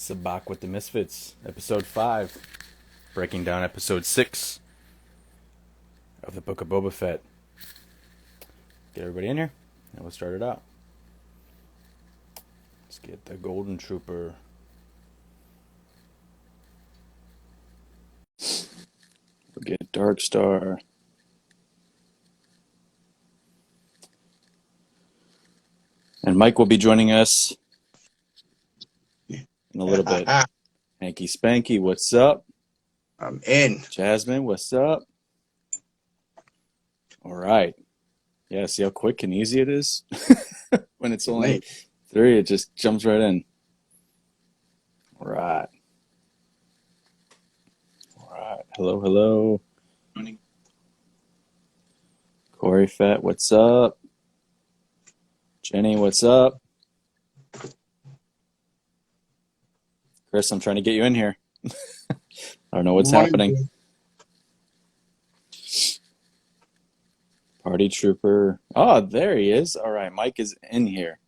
Sabak with the Misfits, episode 5, breaking down episode 6 of the Book of Boba Fett. Get everybody in here, and we'll start it out. Let's get the Golden Trooper. We'll get Dark Star. And Mike will be joining us in a little bit. Hanky Spanky, what's up? I'm in. Jasmine, what's up? All right. Yeah, see how quick and easy it is? When it's only 3, it just jumps right in. All right. All right. Hello, hello. Morning. Corey Fett, what's up? Jenny, what's up? Chris, I'm trying to get you in here. I don't know what's happening. Party Trooper. Oh, there he is. All right, Mike is in here.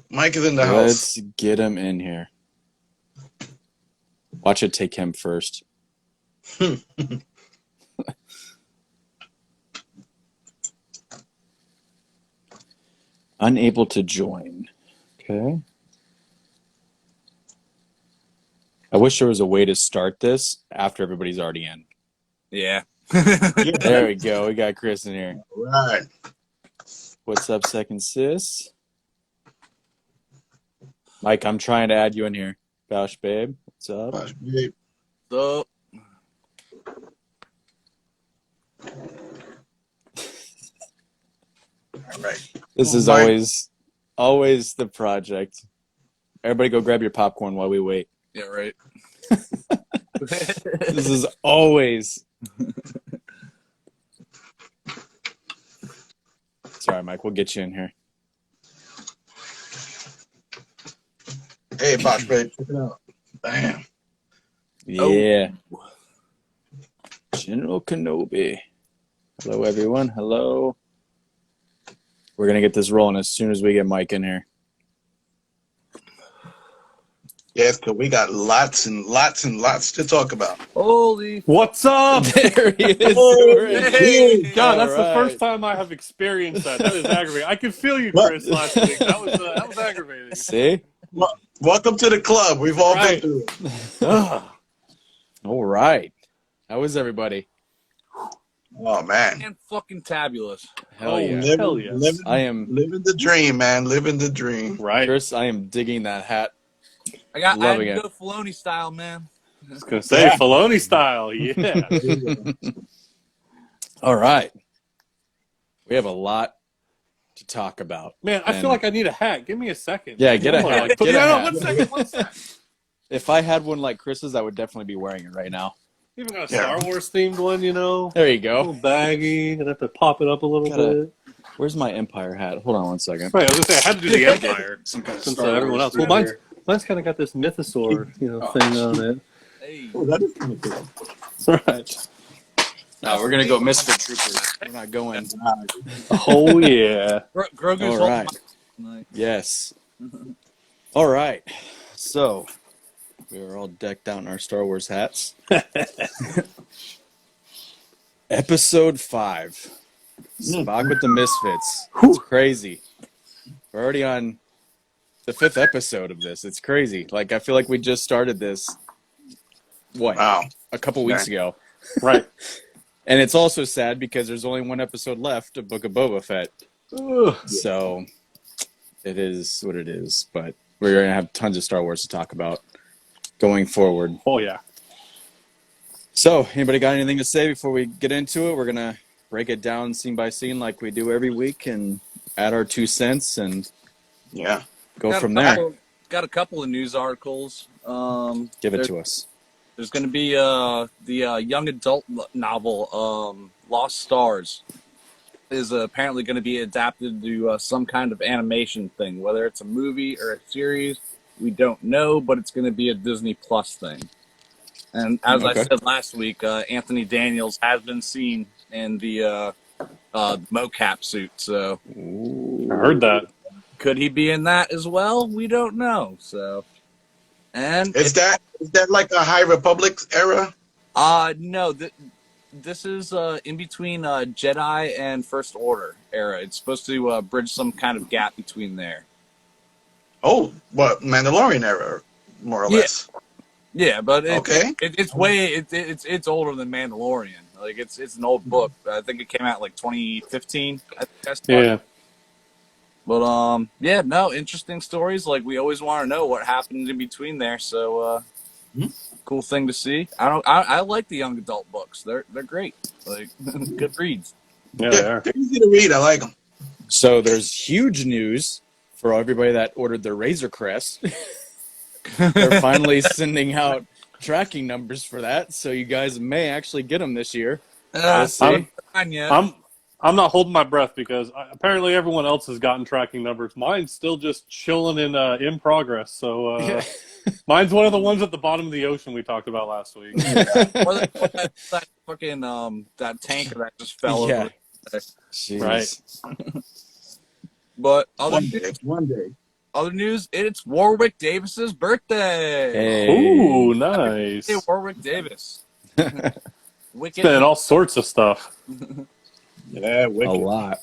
Mike is in the house. Let's get him in here. Watch it take him first. Unable to join. Okay. I wish there was a way to start this after everybody's already in. Yeah. There we go. We got Chris in here. All right. What's up, second sis? Mike, I'm trying to add you in here. Bausch babe, what's up? Gosh, babe. So, All right. This is always the project. Everybody go grab your popcorn while we wait. yeah, right. This is always. Sorry, Mike. We'll get you in here. Hey, Bosh, babe. Check it out. Bam. Yeah. General Kenobi. Hello, everyone. Hello. We're going to get this rolling as soon as we get Mike in here. Yes, because we got lots and lots and lots to talk about. Holy. What's up? There he is. Hey. God, that's All the right. first time I have experienced that. That is aggravating. I could feel you, Chris, last week. That was aggravating. See? Welcome to the club. We've all Right. been through it. All right. How is everybody? Oh, man. And fucking tabulous. Hell yeah. Living, Hell yes. living, I am, living the dream, man. Living the dream. Right. Chris, I am digging that hat. I had Loving to it. go Filoni style, man. I was going to say, Yeah. Filoni style. Yeah. All right. We have a lot to talk about. Man, I And- feel like I need a hat. Give me a second. Yeah, get a Come on, hat. put Get me a on. hat. One second. If I had one like Chris's, I would definitely be wearing it right now. Even got a Yeah. Star Wars themed one, you know. There you A little go. baggy. I'd have to pop it up a little Gotta- bit. Where's my Empire hat? Hold on one second. Right, I was going to say, I had to do the Empire. Some kind of Since Star everyone Wars else. Well, thing. mine's kind of got this mythosaur, thing on it. Hey. Oh, that is kind of cool. Right. No, we're gonna go Misfit Troopers. We're not going. Oh, yeah. Grogu's All right. Nice. Yes. All right. So we are all decked out in our Star Wars hats. Episode 5. Spock with the Misfits. It's crazy. We're already on the 5th episode of this. It's crazy. Like, I feel like we just started this, Wow. a couple weeks ago. Right. And it's also sad because there's only one episode left of Book of Boba Fett. Ugh. So it is what it is. But we're going to have tons of Star Wars to talk about going forward. Oh, yeah. So, anybody got anything to say before we get into it? We're going to break it down scene by scene like we do every week and add our 2 cents and Yeah. go Got from a there. couple- Got a couple of news articles. Give it to us. There's going to be the young adult novel, Lost Stars, is apparently going to be adapted to some kind of animation thing. Whether it's a movie or a series, we don't know, but it's going to be a Disney Plus thing. And as I Okay. said last week, Anthony Daniels has been seen in the mocap suit. So Ooh. I heard that. could he be in that as well? We don't know. So, And Is that like a High Republic era? no, this is in between Jedi and First Order era. It's supposed to bridge some kind of gap between there. Oh, what Mandalorian era, more or Yeah. less. Yeah, but Okay. it's older than Mandalorian. Like it's an old book. I think it came out like 2015. I think I saw it. Yeah. But yeah, no, interesting stories. Like we always want to know what happened in between there. So cool thing to see. I like the young adult books. They're great. Like good reads. Yeah, they Yeah, are. they're easy to read. I like them. So there's huge news for everybody that ordered their Razor Crest. They're finally sending out tracking numbers for that, so you guys may actually get them this year. We'll see. I'm not holding my breath because apparently everyone else has gotten tracking numbers. Mine's still just chilling in progress. So mine's one of the ones at the bottom of the ocean we talked about last week. Or that fucking that tanker that just fell Yeah. over. Jeez. Right. But One day. other news, it's Warwick Davis's birthday. Hey. Ooh, nice. Hey, Warwick Davis. Wicked. Been all sorts of stuff. Yeah, A wicked. lot.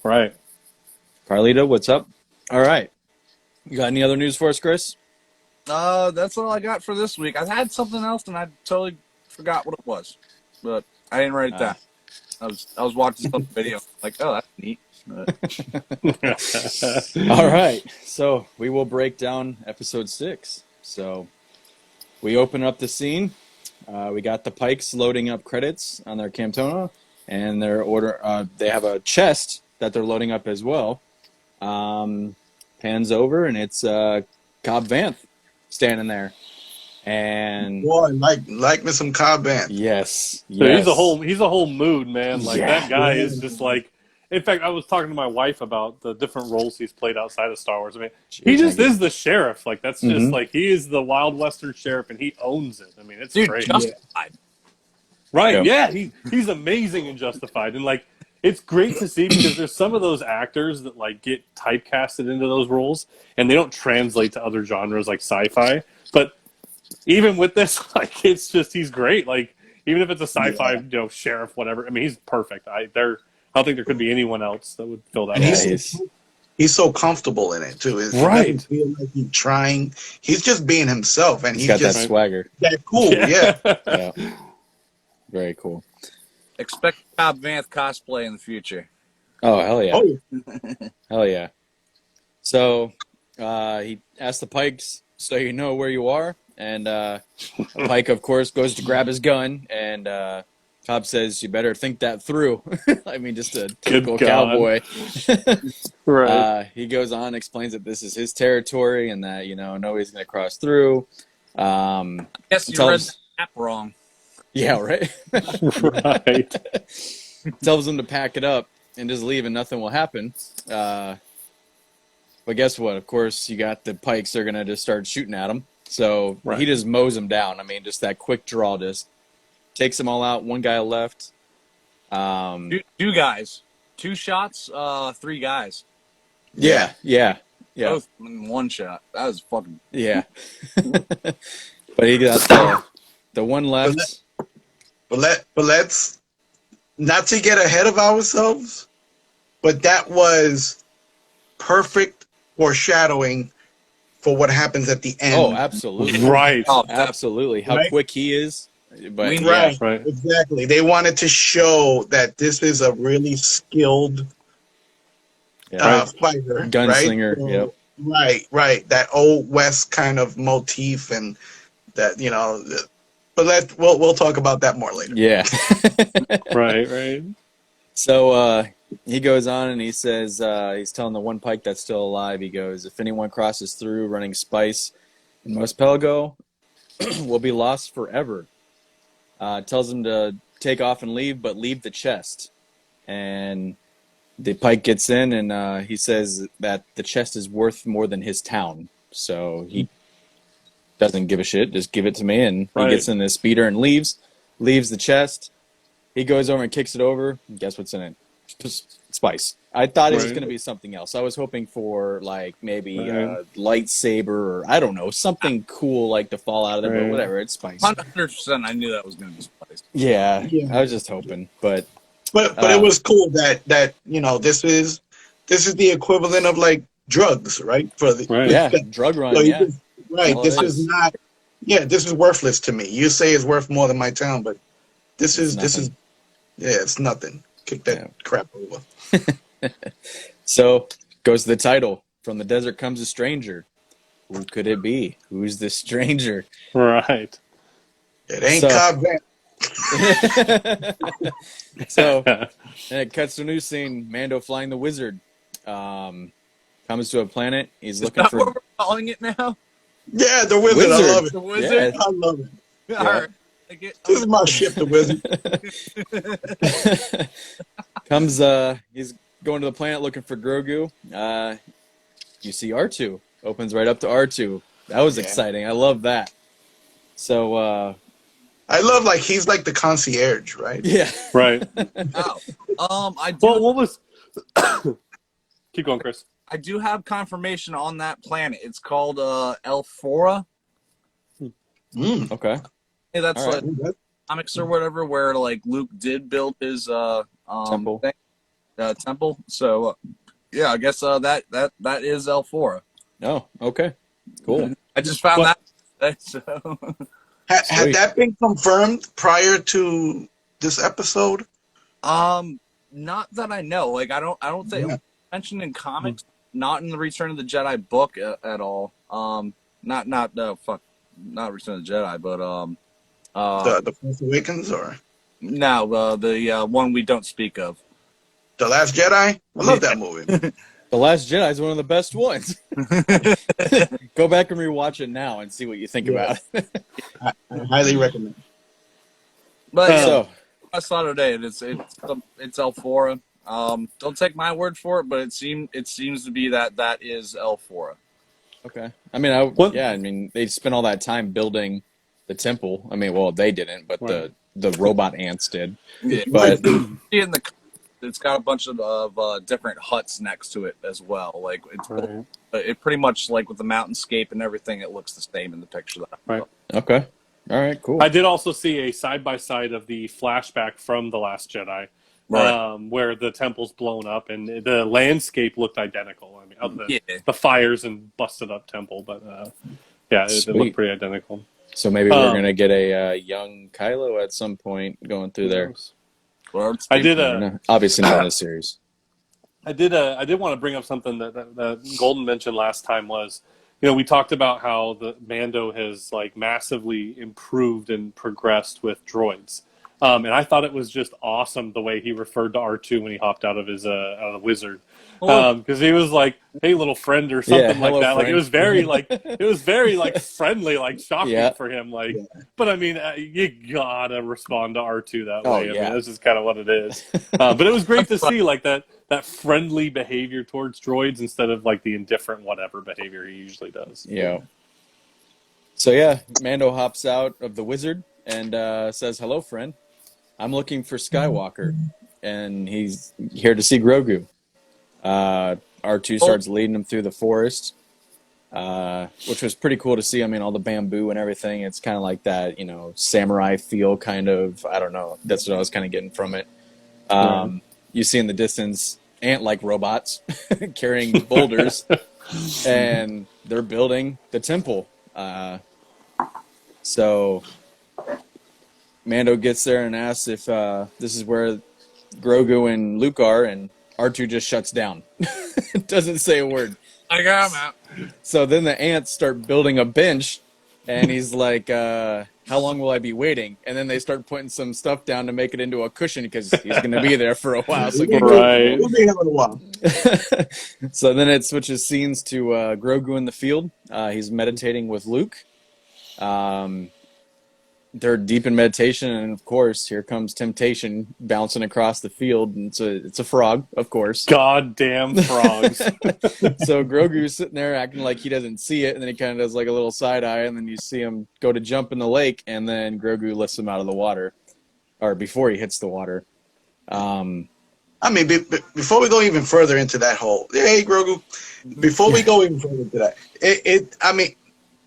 Right. Carlito, what's up? All right. You got any other news for us, Chris? That's all I got for this week. I had something else and I totally forgot what it was, but I didn't write it down. I was watching some video like, oh, that's neat. All right. So we will break down episode 6. So we open up the scene. We got the Pikes loading up credits on their Camtona, and they have a chest that they're loading up as well. Pans over, and it's Cobb Vanth standing there. And Boy, like me some Cobb Vanth. yes. So he's a whole mood, man. Like Yeah. that guy is just like. In fact, I was talking to my wife about the different roles he's played outside of Star Wars. I mean, he just is the sheriff. Like that's just like he is the Wild Western sheriff, and he owns it. I mean, it's Dude, great. Justified. Right? Yeah, he's amazing in Justified, and like it's great to see because there's some of those actors that like get typecasted into those roles, and they don't translate to other genres like sci-fi. But even with this, like it's just he's great. Like even if it's a sci-fi, sheriff, whatever. I mean, he's perfect. I don't think there could be anyone else that would fill that And role. he's so comfortable in it too. He Right. doesn't feel like he's trying. He's just being himself, and he's he's got just that swagger. that cool. Yeah. Yeah. Very cool. Expect Cobb Vanth cosplay in the future. Oh, hell yeah. Oh, yeah. Hell yeah. So he asked the Pikes, so you know where you are. And Pike, of course, goes to grab his gun. And Cobb says, you better think that through. I mean, just a typical cowboy. Right. He goes on, explains that this is his territory and that, nobody's going to cross through. I guess you read the map wrong. Yeah, right? Right. Tells him to pack it up and just leave and nothing will happen. But guess what? Of course, you got the Pikes. They're going to just start shooting at him. So he just mows them down. I mean, just that quick draw just takes them all out. One guy left. Two guys. 2 shots, 3 guys. Yeah. Both in 1 shot. That was fucking... Yeah. But he got the one left. But let's not to get ahead of ourselves, but that was perfect foreshadowing for what happens at the end. Oh, absolutely. Right. Oh, Absolutely. How quick he is. But Right. Right. Exactly. They wanted to show that this is a really skilled fighter, gunslinger. Right? Yep. Right. That old West kind of motif, and that But we'll talk about that more later. Yeah. Right. So he goes on and he says, he's telling the one Pike that's still alive, he goes, if anyone crosses through running spice in Mospelgo, will be lost forever. Tells him to take off and leave, but leave the chest. And the Pike gets in and he says that the chest is worth more than his town. So he doesn't give a shit, just give it to me. And he gets in his speeder and leaves the chest. He goes over and kicks it over. And guess what's in it? spice. I thought it was Right. going to be something else. I was hoping for like maybe Right. a lightsaber or I don't know, something cool like to fall out of there, but Right. whatever, it's spice. 100%, I knew that was going to be spice. Yeah, Yeah. I was just hoping, but But it was cool that this is the equivalent of like drugs, right? For the Right. yeah, drug So run, yeah. right. All This it is is. not. Yeah, this is worthless to me. You say it's worth more than my town, but this It's is nothing. yeah, it's nothing. Kick that Yeah. crap over. So goes the title. From the desert comes a stranger. Who could it be? Who's the stranger? Right. It ain't So- Cobb Vanth. So and it cuts to a new scene. Mando flying the wizard. Comes to a planet. He's Is looking that for what we're calling it now? Yeah, the wizard. I love it. The wizard? Yeah. I love it. All right. Like it- This is my ship, the wizard. Comes he's going to the planet looking for Grogu. You see R2 opens right up to R2. That was Yeah. exciting. I love that. So I love like he's like the concierge, right? yeah. Right. I do. Well, what was? Keep going, Chris. I do have confirmation on that planet. It's called Elfora. Mm. Okay. Hey, that's All right. like comics or whatever, where like Luke did build his Temple. temple. So yeah, I guess that is Elfora. Oh, okay. Cool. I just found What? that. So Had Sweet. that been confirmed prior to this episode? not that I know. Like I don't think Yeah. mentioned in comics, not in the Return of the Jedi book at all. Not Return of the Jedi, but The Force Awakens or no, the one we don't speak of. The Last Jedi? I love that movie. The Last Jedi is one of the best ones. Go back and rewatch it now and see what you think about it. I highly recommend. But yeah, So, I saw it today, and it's Elfora. Don't take my word for it, but it seems to be that is Elfora. okay. I mean, What- I mean, they spent all that time building the temple. I mean, well, they didn't, but Right. the robot ants did. Yeah. But In the it's got a bunch of different huts next to it as well. Like it's Right. it pretty much like with the mountainscape and everything, it looks the same in the picture. That I Right. okay. All right, cool. I did also see a side by side of the flashback from The Last Jedi, Right. where the temple's blown up and the landscape looked identical. I mean, other than Yeah. the fires and busted up temple, but yeah, it Sweet. looked pretty identical. So maybe we're Um, gonna get a young Kylo at some point going through there. Well, it's- I did Obviously not in the series. I did want to bring up something that Golden mentioned last time was, we talked about how the Mando has like massively improved and progressed with droids. And I thought it was just awesome the way he referred to R2 when he hopped out of his out of the wizard. Because he was like, "Hey, little friend," or something hello, like that. Like it friend. was very like friendly, like shocking Yeah. for him. Like, but I mean, you gotta respond to R2 that Oh, way. I yeah. mean, this is kind of what it is. But it was great to see like that friendly behavior towards droids instead of like the indifferent whatever behavior he usually does. Yeah. So yeah, Mando hops out of the wizard and says, "Hello, friend. I'm looking for Skywalker, and he's here to see Grogu." R2 starts leading him through the forest, which was pretty cool to see. I mean, all the bamboo and everything. It's kind of like that, samurai feel kind of. I don't know. That's what I was kind of getting from it. You see in the distance ant-like robots carrying boulders, and they're building the temple. So Mando gets there and asks if this is where Grogu and Luke are, and R2 just shuts down. Doesn't say a word. I got him out. So then the ants start building a bench, and he's like, how long will I be waiting? And then they start putting some stuff down to make it into a cushion because he's going to be there for a while. So, Right. We'll be here in a while. So then it switches scenes to Grogu in the field. He's meditating with Luke. They're deep in meditation, and of course, here comes temptation bouncing across the field. And it's a frog, of course. Goddamn frogs. So Grogu's sitting there acting like he doesn't see it, and then he kind of does like a little side eye, and then you see him go to jump in the lake, and then Grogu lifts him out of the water, or before he hits the water. I mean, before we go even further into that whole, hey Grogu, before we go even further into that, I mean,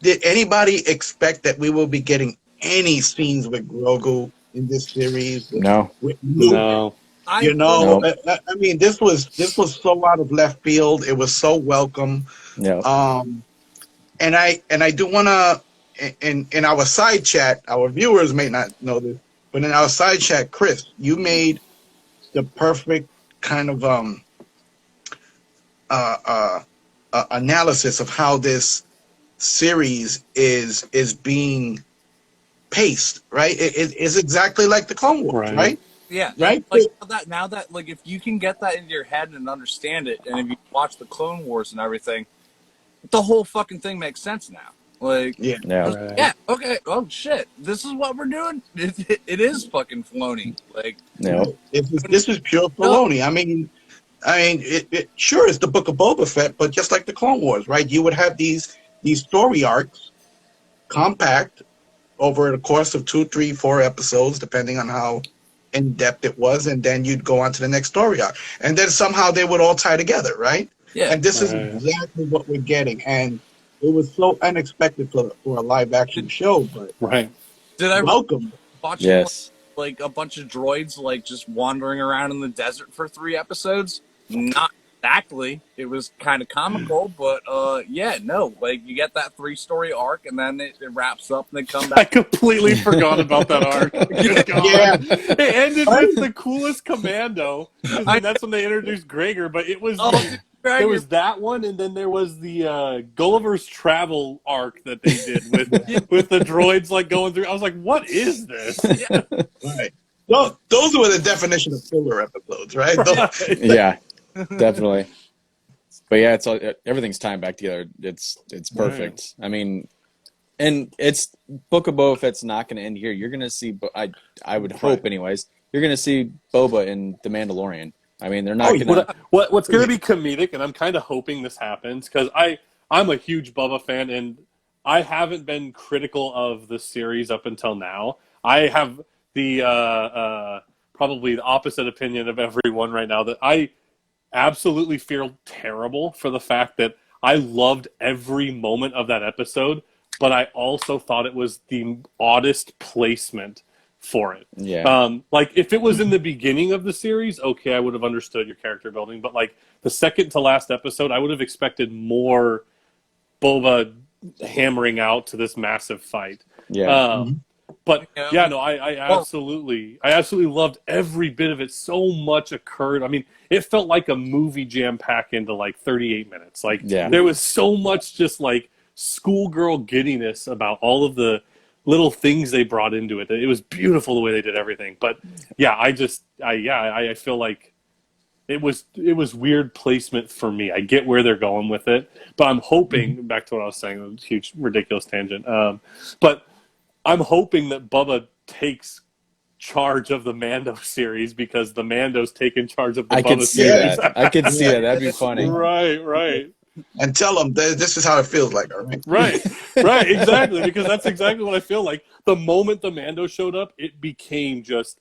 did anybody expect that we will be getting any scenes with Grogu in this series? No. With Luke, No. you I know, No. I mean, this was so out of left field. It was so welcome. Yeah. And I do want to, in our side chat, our viewers may not know this, but in our side chat, Chris, you made the perfect kind of uh, uh, analysis of how this series is being paced. Right? It's exactly like the Clone Wars. Right. Right? Yeah, and Right? like now that like if you can get that into your head and understand it, and if you watch the Clone Wars and everything, the whole fucking thing makes sense now. Like, Yeah. Yeah. Right. yeah, okay, oh shit, this is what we're doing. It is fucking Filoni. Like, Yeah. This is pure Filoni. I mean, sure, it's the Book of Boba Fett, but just like the Clone Wars, right? You would have these story arcs, compact, over the course of 2, 3, 4 episodes, depending on how in depth it was, and then you'd go on to the next story arc, and then somehow they would all tie together, right? yeah, And this is Right. exactly what we're getting, and it was so unexpected for a live action show, but Right. did I welcome. watching Yes. like a bunch of droids like just wandering around in the desert for 3 episodes? Not exactly. It was kind of comical, but yeah, no. Like you get that 3-story arc, and then it wraps up, and they come I back. completely forgot about that arc. Good God. Yeah. It ended with the coolest commando. Because then that's when they introduced Gregor, but it was there was that one, and then there was the Gulliver's Travel arc that they did with the droids like going through. I was like, what is this? Right. Those were the definition of filler episodes, right? Right. Yeah. Definitely. But yeah, it's all, everything's tying back together. It's perfect. I mean, and it's Book of Boba Fett's not going to end here. You're going to see. I would hope, anyways. You're going to see Boba in The Mandalorian. I mean, they're not going to. What's going to be comedic, and I'm kind of hoping this happens because I'm a huge Bubba fan, and I haven't been critical of the series up until now. I have the probably the opposite opinion of everyone right now, that I absolutely feel terrible for the fact that I loved every moment of that episode, but I also thought it was the oddest placement for it. Yeah. Like if it was in the beginning of the series, okay, I would have understood your character building, but like the second to last episode, I would have expected more Boba hammering out to this massive fight. Yeah. But yeah, no, I absolutely loved every bit of it. So much occurred. I mean, it felt like a movie jam packed into like 38 minutes. Like there was so much just like schoolgirl giddiness about all of the little things they brought into it. It was beautiful the way they did everything. But yeah, I feel like it was weird placement for me. I get where they're going with it, but I'm hoping, back to what I was saying, a huge ridiculous tangent. But I'm hoping that Bubba takes charge of the Mando series because the Mando's taking charge of the Bubba series. I could see that. That'd be funny. Right. And tell them this is how it feels like, all right? Right, exactly, because that's exactly what I feel like. The moment the Mando showed up, it became just,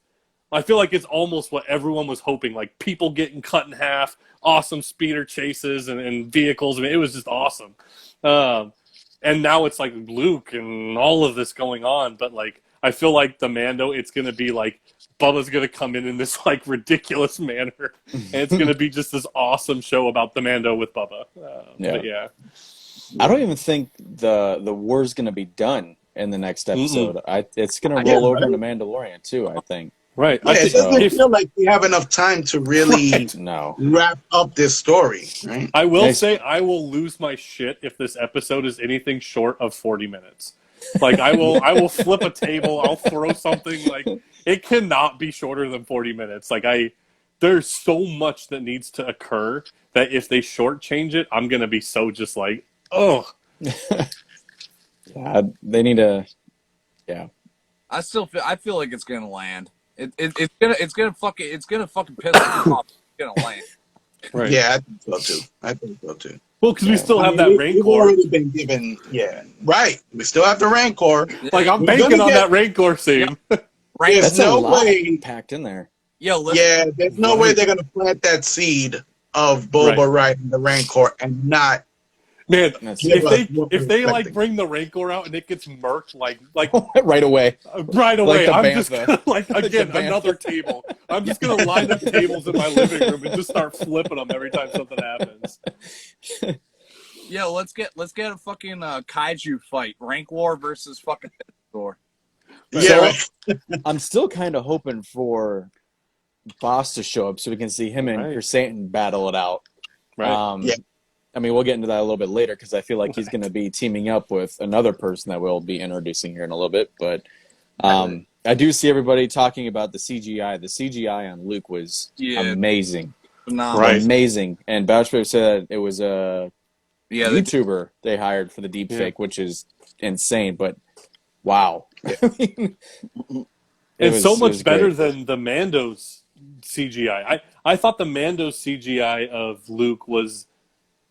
I feel like it's almost what everyone was hoping, like people getting cut in half, awesome speeder chases and vehicles. I mean, it was just awesome. And now it's like Luke and all of this going on, but like I feel like the Mando, it's going to be like Bubba's going to come in this like ridiculous manner, and it's going to be just this awesome show about the Mando with Bubba. But yeah, I don't even think the war's going to be done in the next episode. It's going to roll over into Mandalorian too, I think. Right. Yeah, it doesn't feel like we have enough time to really wrap up this story. Right? I will say I will lose my shit if this episode is anything short of 40 minutes. Like I will flip a table, I'll throw something. Like it cannot be shorter than 40 minutes. Like there's so much that needs to occur that if they shortchange it, I'm gonna be so just like, oh. They need to. Yeah. I feel like it's gonna land. It's gonna fucking piss me off. It's gonna land. Right. Yeah, I think so too. Well, because we still have that Rancor. We've already been given, right. We still have the Rancor. Like I'm banking on that Rancor scene. That's no way packed in there. Yo, listen. Yeah, there's no way they're gonna plant that seed of Boba riding the Rancor and not Man, That's give us what if we're they like expecting. bring the Rancor out and it gets murked like right away. right away, the I'm just bantha. gonna like Like the again bantha. another table. I'm just gonna line up tables in my living room and just start flipping them every time something happens. Yo, let's get a fucking kaiju fight. Rank war versus fucking Thor. Yeah, So, I'm still kind of hoping for Boss to show up so we can see him and Chrysanthemum battle it out. Right. Yeah. I mean, we'll get into that a little bit later because I feel like he's going to be teaming up with another person that we'll be introducing here in a little bit. But I do see everybody talking about the CGI. The CGI on Luke was amazing. Phenomenal. Right. Amazing. And Bouchbear said it was a YouTuber they hired for the deep fake, which is insane. But wow. It's so much better than the Mando's CGI. I thought the Mando's CGI of Luke was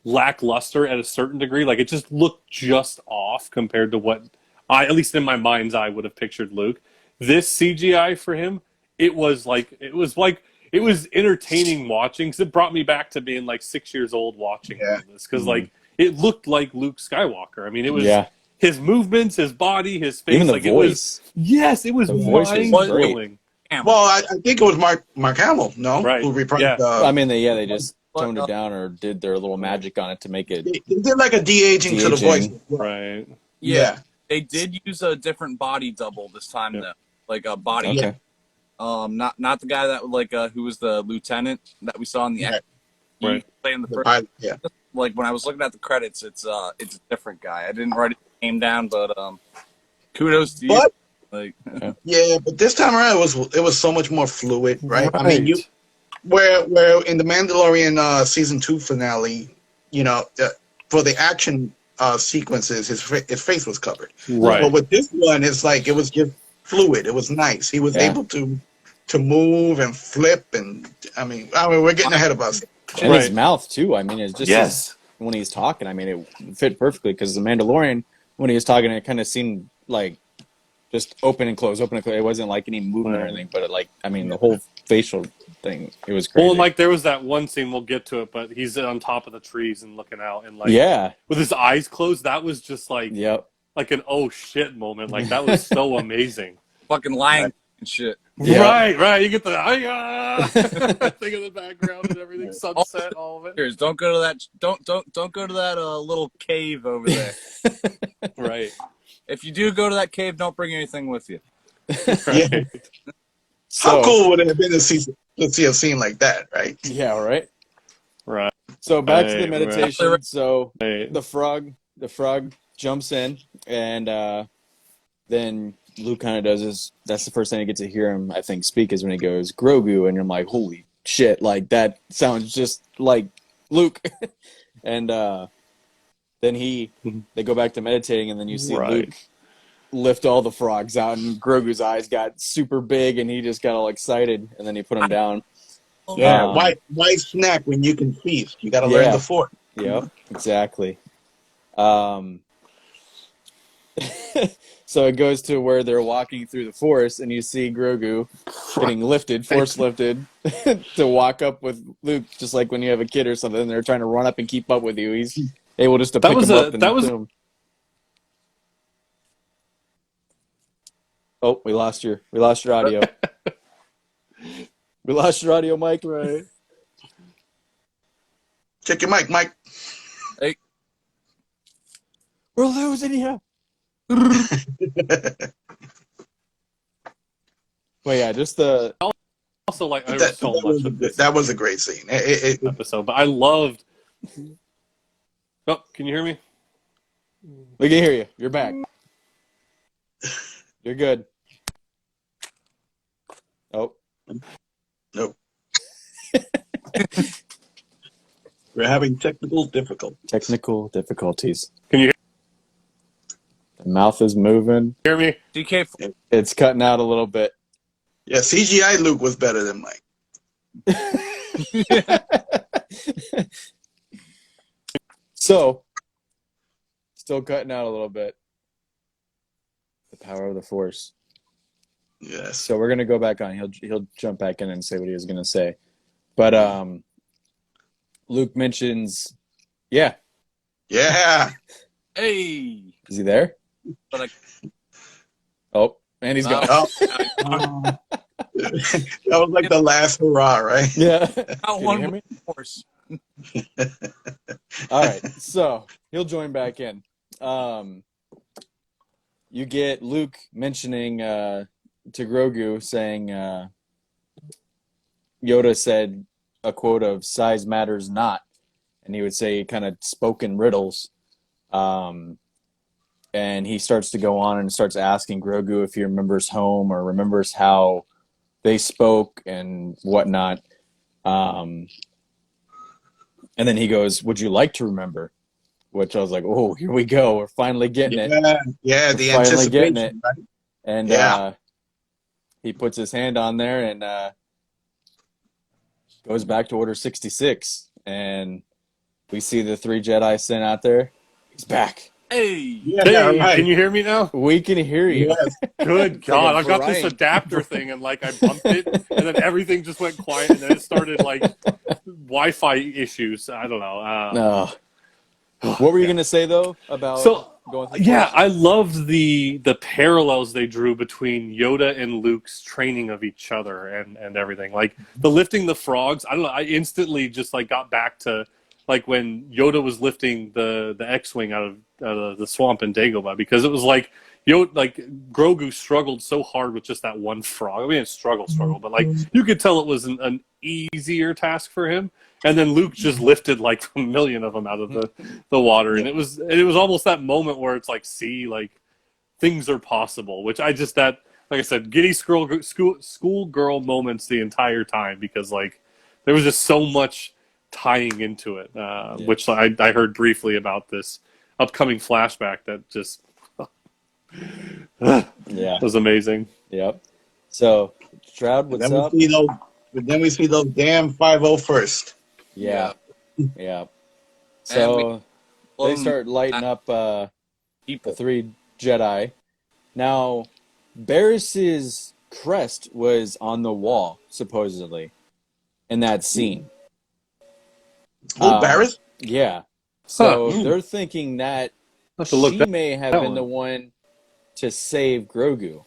lackluster at a certain degree. Like it just looked just off compared to what at least in my mind's eye, would have pictured Luke. This CGI for him, it was entertaining watching because it brought me back to being like 6 years old watching this because like it looked like Luke Skywalker. I mean, it was his movements, his body, his face, even the like voice. It was mind-blowing. Well, I think it was Mark Hamill, no? Right. Who reprised, I mean, they just toned it down or did their little magic on it to make it. They did like a de-aging to the voice. Right. Yeah. They did use a different body double this time, though. Like a body. Okay. Not the guy that like who was the lieutenant that we saw in the playing the first. Like when I was looking at the credits, it's a different guy. I didn't write his name down, but kudos to you. Like, but this time around it was so much more fluid, right? I mean, where in the Mandalorian season 2 finale, you know, for the action sequences, his face was covered. Right. But with this one, it's like it was just fluid. It was nice. He was able to move and flip, and I mean, we're getting ahead of us. And his mouth too. I mean, it's just when he's talking. I mean, it fit perfectly because the Mandalorian, when he was talking, it kind of seemed like just open and close, open and close. It wasn't like any movement or anything, but the whole facial thing, it was crazy. Well, and like there was that one scene, we'll get to it, but he's on top of the trees and looking out, and like with his eyes closed, that was just like like an oh shit moment. Like that was so amazing. Fucking lying and shit. Right. You get the thing in the background and everything, sunset, all of it. Don't go to that. Don't go to that little cave over there. Right. If you do go to that cave, don't bring anything with you. Right. How cool would it have been to see a scene like that, right? Yeah, right. Right. So back to the meditation. Right. So the frog jumps in, and then Luke kind of does this. That's the first time you get to hear him, I think, speak is when he goes Grogu, and I'm like, holy shit! Like that sounds just like Luke. And then they go back to meditating, and then you see Luke lift all the frogs out, and Grogu's eyes got super big, and he just got all excited, and then he put them down. Yeah, why snack when you can feast? You got to learn the fork. Yeah, exactly. So it goes to where they're walking through the forest, and you see Grogu getting force lifted, to walk up with Luke, just like when you have a kid or something, and they're trying to run up and keep up with you. He's able just to pick him up and boom. Oh, we lost your audio. We lost your audio, Mike. Right. Check your mic, Mike. Hey. We're losing you. Well, yeah, just the. Also, like that was a great scene. Episode, but I loved. Oh, can you hear me? We can hear you. You're back. You're good. Oh. Nope. We're having technical difficulties. Can you hear? The mouth is moving. Hear me? DK. It's cutting out a little bit. Yeah, CGI Luke was better than Mike. So, still cutting out a little bit. The power of the Force. Yes. So we're gonna go back on. He'll jump back in and say what he was gonna say. But Luke mentions, yeah. Yeah. Hey. Is he there? But Oh, and he's gone. Oh. That was like the last hurrah, right? Yeah. Not Can one you hear me? horse. All right. So he'll join back in. You get Luke mentioning to Grogu saying Yoda said a quote of "size matters not," and he would say kind of spoken riddles. And he starts to go on and starts asking Grogu if he remembers home or remembers how they spoke and whatnot. And then he goes, "Would you like to remember?" Which I was like, "Oh, here we go. We're finally getting it. Yeah, We're the finally getting it." anticipation, right? And Yeah. he puts his hand on there and goes back to Order 66. And we see the 3 Jedi sent out there. He's back. Hey. Yeah, Hey, right. can you hear me now? We can hear you. Yes. Good God, like I've got this Brian. adapter thing, and like I bumped it, and then everything just went quiet, and then it started like Wi-Fi issues. I don't know. What were you going to say, though, about So going through yeah, Force? I loved the parallels they drew between Yoda and Luke's training of each other and everything. Like the lifting the frogs. I don't know. I instantly just like got back to like when Yoda was lifting the X-wing out of the swamp in Dagobah, because it was like Grogu struggled so hard with just that one frog. I mean, it's struggle, but like you could tell it was an easier task for him. And then Luke just lifted like a million of them out of the water, and it was almost that moment where it's like, see, like things are possible. Which I just like I said, giddy schoolgirl moments the entire time, because like there was just so much tying into it, which I heard briefly about this upcoming flashback that just was amazing. Yep. So, Stroud, what's up? Then we see those damn 501st. Yeah. So they start lighting up the 3 Jedi. Now, Barris's crest was on the wall, supposedly, in that scene. Barris? Yeah. So they're thinking that she may have been the one to save Grogu.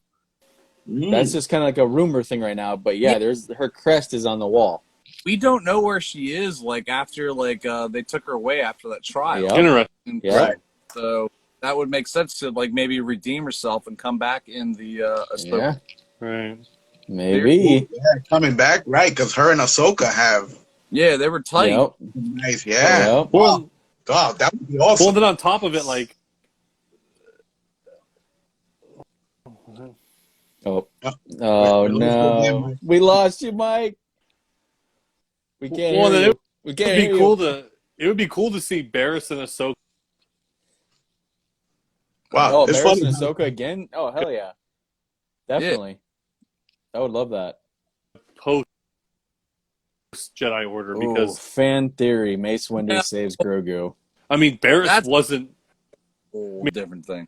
That's just kind of like a rumor thing right now. But yeah, her crest is on the wall. We don't know where she is, like, after, like, they took her away after that trial. Yep. Interesting. Yep. Right. So that would make sense to, like, maybe redeem herself and come back in the Yeah. Right. Maybe. Yeah, coming back, right? Because her and Ahsoka have. Yeah, they were tight. Yep. Nice, yeah. Yep. Well, God, that would be awesome. Well, then on top of it, like. Oh no! We lost you, Mike. We can't hear you. We can't hear you. It would be cool to see Barris and Ahsoka. Wow, it's Barris funny. and Ahsoka again? Oh, hell yeah. Definitely. I would love that. Post Jedi Order, because fan theory, Mace Windu saves Grogu. I mean, Barris wasn't a different thing.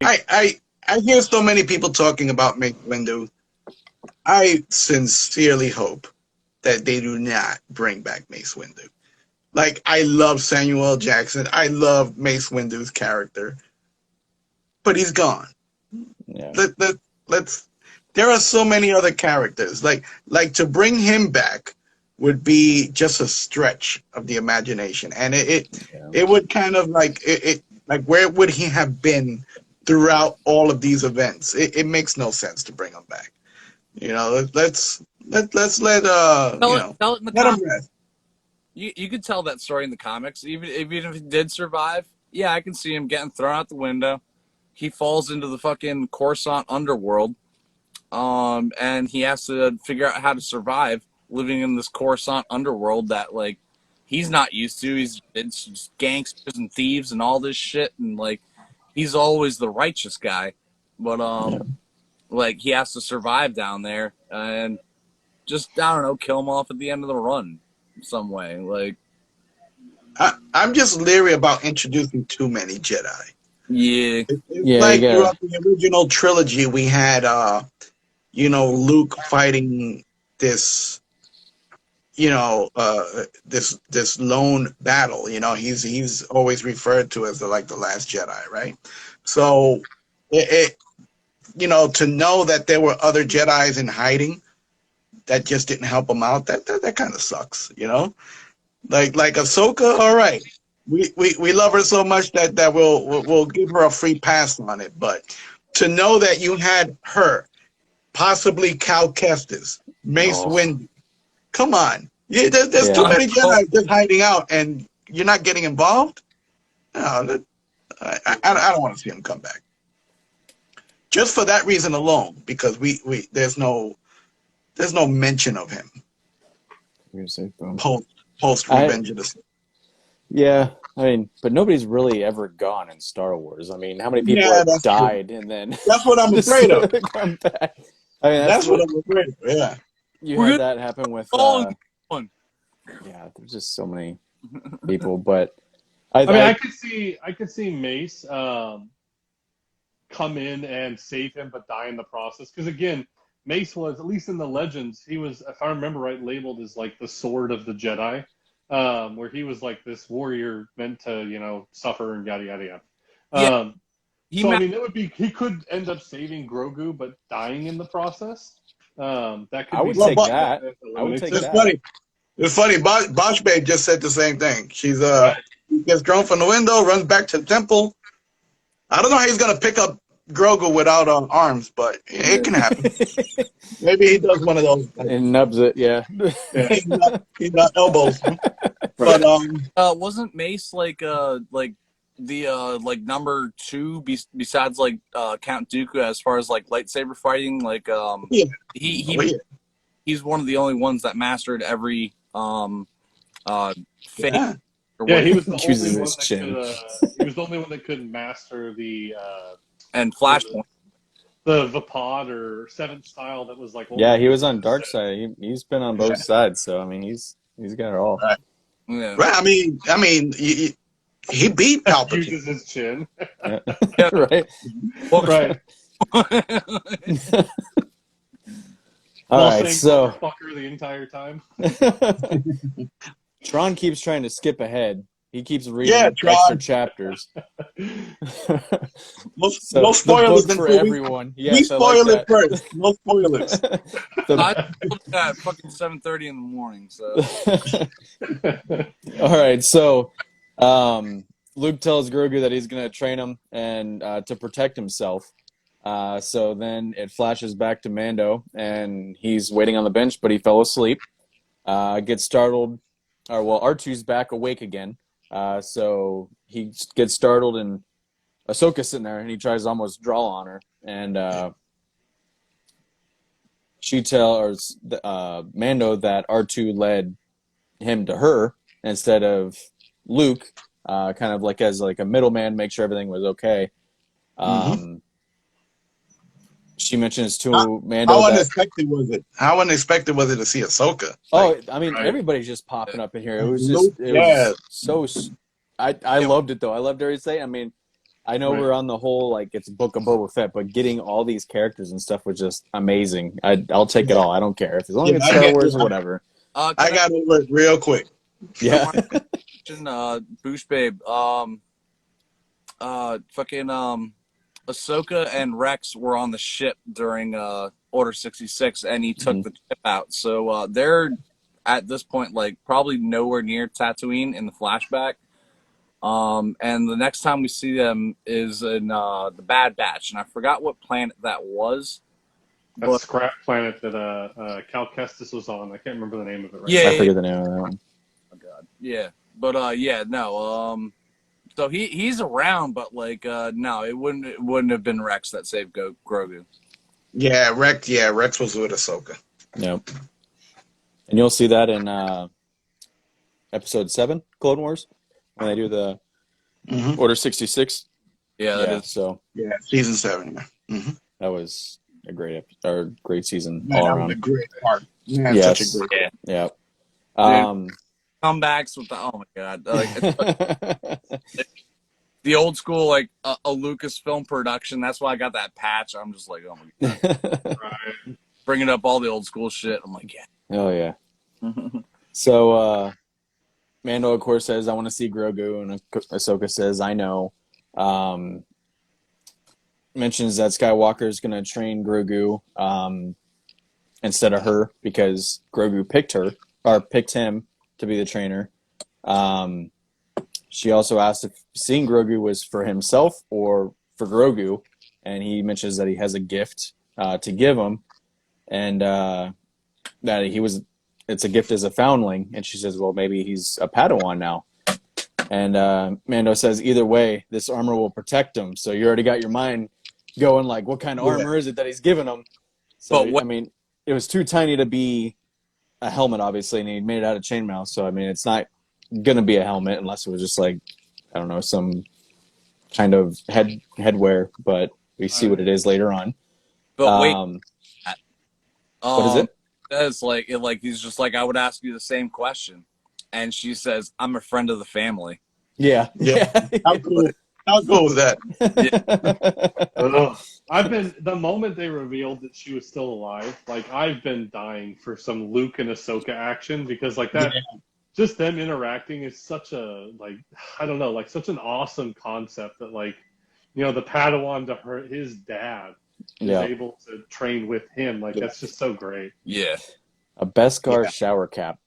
I hear so many people talking about Mace Windu. I sincerely hope that they do not bring back Mace Windu. Like, I love Samuel L. Jackson. I love Mace Windu's character. But he's gone. Yeah. There are so many other characters. Like to bring him back would be just a stretch of the imagination. And it would kind of like where would he have been throughout all of these events? It makes no sense to bring him back. You know, let's let tell it in the let him comics. rest. You could tell that story in the comics. Even if he did survive, yeah, I can see him getting thrown out the window. He falls into the fucking Coruscant underworld, and he has to figure out how to survive living in this Coruscant underworld that, like, he's not used to. It's just gangsters and thieves and all this shit, and like he's always the righteous guy, but like he has to survive down there and just, I don't know, kill him off at the end of the run some way. Like, I'm just leery about introducing too many Jedi. Yeah. It's Yeah, like you gotta. throughout the original trilogy, we had, Luke fighting this, this lone battle. He's always referred to as the last Jedi, right? So, to know that there were other Jedi's in hiding that just didn't help him out, that kind of sucks. Like Ahsoka, all right. We love her so much that we'll give her a free pass on it. But to know that you had her, possibly Cal Kestis, Mace Oh, Windu, come on. Yeah, there's too yeah. many Jedi just hiding out, and you're not getting involved. No, I don't want to see him come back. Just for that reason alone, because we there's no mention of him post I Revenge of the Sith. Yeah, I mean, but nobody's really ever gone in Star Wars. I mean, how many people Yeah, have that's true. died and then That's what I'm just afraid of. come back? I mean, that's That's what what I'm afraid of. Yeah. you We're had good. that happen with. All in one. Yeah, there's just so many people, but I, I mean, I I could see Mace come in and save him, but die in the process. Because again, Mace was, at least in the legends, he was, if I remember right, labeled as like the sword of the Jedi, where he was like this warrior meant to, suffer and yada yada yada. Yeah. I mean, it would be, he could end up saving Grogu, but dying in the process. That could I be would Well, take something that. that I would eliminates take it. it's that. funny. It's funny. Bosch Babe just said the same thing. She's Right. gets thrown from the window, runs back to the temple. I don't know how he's gonna pick up Grogu without arms, but it can happen. Maybe he does one of those. And nubs it, yeah. Yeah. He's not elbows. Right. But Wasn't Mace like the like number two besides like Count Dooku as far as like lightsaber fighting? Like yeah, he oh, yeah, he's one of the only ones that mastered every fate yeah. or Yeah, what he was the Chooses only one his that chin. could. He was the only one that could master and Flashpoint. the Vapod or Seventh Style that was like. Yeah, only he was used on for dark Sith. side. He's been on Yeah. both sides, so I mean, he's got it all. Right. Yeah. Right. I mean, he beat Palpatine. Uses his chin. Yeah. Yeah. Right. Well, Right. All While right, saying so fucker the entire time. Tron keeps trying to skip ahead. He keeps reading Yeah, extra Tron. chapters. No So spoilers the book for until everyone. we Yes, I like spoil it that. first. No spoilers. I told you at fucking 7:30 in the morning. So All right, so Luke tells Grogu that he's going to train him and to protect himself. So then it flashes back to Mando, and he's waiting on the bench, but he fell asleep. Gets startled, or well, R2's back awake again. So he gets startled, and Ahsoka's sitting there, and he tries to almost draw on her, and she tells Mando that R2 led him to her instead of Luke, kind of like as like a middleman, make sure everything was okay. She mentions to Mando How that unexpected was it? How unexpected was it to see Ahsoka? I mean, Right. everybody's just popping up in here. It was Luke, just, it yeah. was so. I loved it though. I loved everything. I mean, I know Right. we're on the whole like it's Book of Boba Fett, but getting all these characters and stuff was just amazing. I'll take it all. I don't care if as long as it's Star Wars or whatever. I got over it real quick. Yeah. Boosh Babe. Fucking Ahsoka and Rex were on the ship during Order 66, and he took the ship out. So they're at this point like probably nowhere near Tatooine in the flashback. And the next time we see them is in the Bad Batch, and I forgot what planet that was. That But scrap planet that Cal Kestis was on. I can't remember the name of it right Yeah. I forget the name of that one. oh god, yeah. But yeah, no. So he's around, but like no, it wouldn't have been Rex that saved Grogu. Yeah, Rex was with Ahsoka. Yep. And you'll see that in episode 7, Clone Wars, when they do the Order 66. Yeah, that is. So Yeah, season 7. Yeah. that was a great great season Man, all that around. was a great part. Yeah, Yes. such a great. Yeah. Comebacks with the oh my god, like the old school, like a Lucasfilm production. That's why I got that patch. I'm just like, oh my god, bringing up all the old school shit. I'm like, yeah. Oh yeah. So Mando of course says, "I want to see Grogu," and Ahsoka says, "I know." Mentions that Skywalker is going to train Grogu instead of her because Grogu picked him to be the trainer. She also asked if seeing Grogu was for himself or for Grogu, and he mentions that he has a gift to give him, and that it's a gift as a foundling. And she says, well, maybe he's a Padawan now. And Mando says, either way, this armor will protect him. So you already got your mind going, like, what kind of armor is it that he's giving him? So, I mean, it was too tiny to be a helmet, obviously, and he made it out of chainmail. So, I mean, it's not gonna be a helmet unless it was just like, I don't know, some kind of headwear, but we see what it is later on. But wait, what is it? That's like he's just like, I would ask you the same question, and she says, I'm a friend of the family. Yeah. How cool was that? The moment they revealed that she was still alive, like, I've been dying for some Luke and Ahsoka action, because like that, just them interacting is such a, like, I don't know, like such an awesome concept that, like, you know, the Padawan to his dad is able to train with him. Like, that's just so great. Yeah. A Beskar shower cap.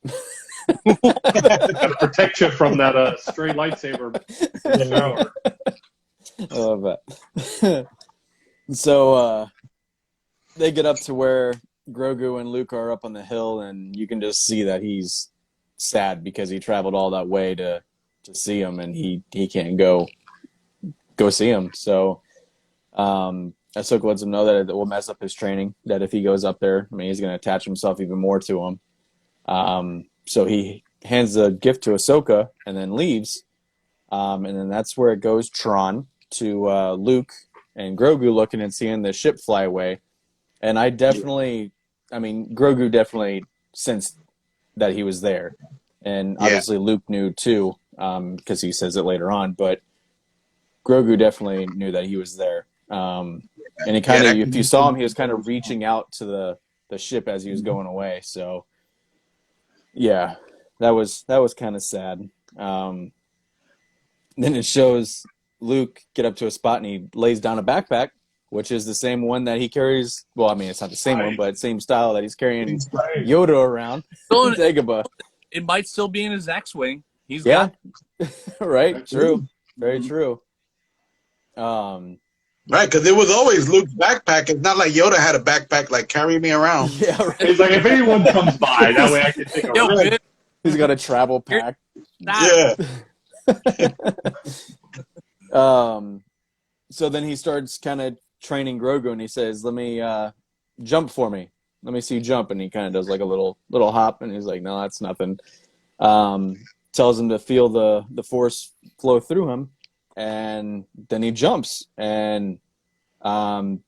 Gotta protect you from that stray lightsaber in the shower. I love that. So they get up to where Grogu and Luke are up on the hill, and you can just see that he's sad because he traveled all that way to see him, and he can't go see him. So Ahsoka lets him know that it will mess up his training, that if he goes up there, I mean, he's going to attach himself even more to him. So he hands the gift to Ahsoka and then leaves. And then that's where it goes Tron to Luke and Grogu looking and seeing the ship fly away. And Grogu definitely sensed that he was there. And obviously Luke knew too, because he says it later on, but Grogu definitely knew that he was there. And he kind of, if you saw him, he was kind of reaching out to the ship as he was going away. So yeah, that was kind of sad. Then it shows Luke get up to a spot and he lays down a backpack, which is the same one that he carries. Well, I mean, it's not the same one, but same style that he's carrying Yoda around. Dagobah. It might still be in his X-Wing. He's got right. True. Very true. Right, because it was always Luke's backpack. It's not like Yoda had a backpack like carry me around. Yeah, right. He's like, if anyone comes by, that way I can take a ride. He's got a travel pack. Yeah. So then he starts kind of training Grogu, and he says, "Let me jump for me. Let me see you jump." And he kind of does like a little hop, and he's like, "No, that's nothing." Tells him to feel the Force flow through him, and then he jumps. And well,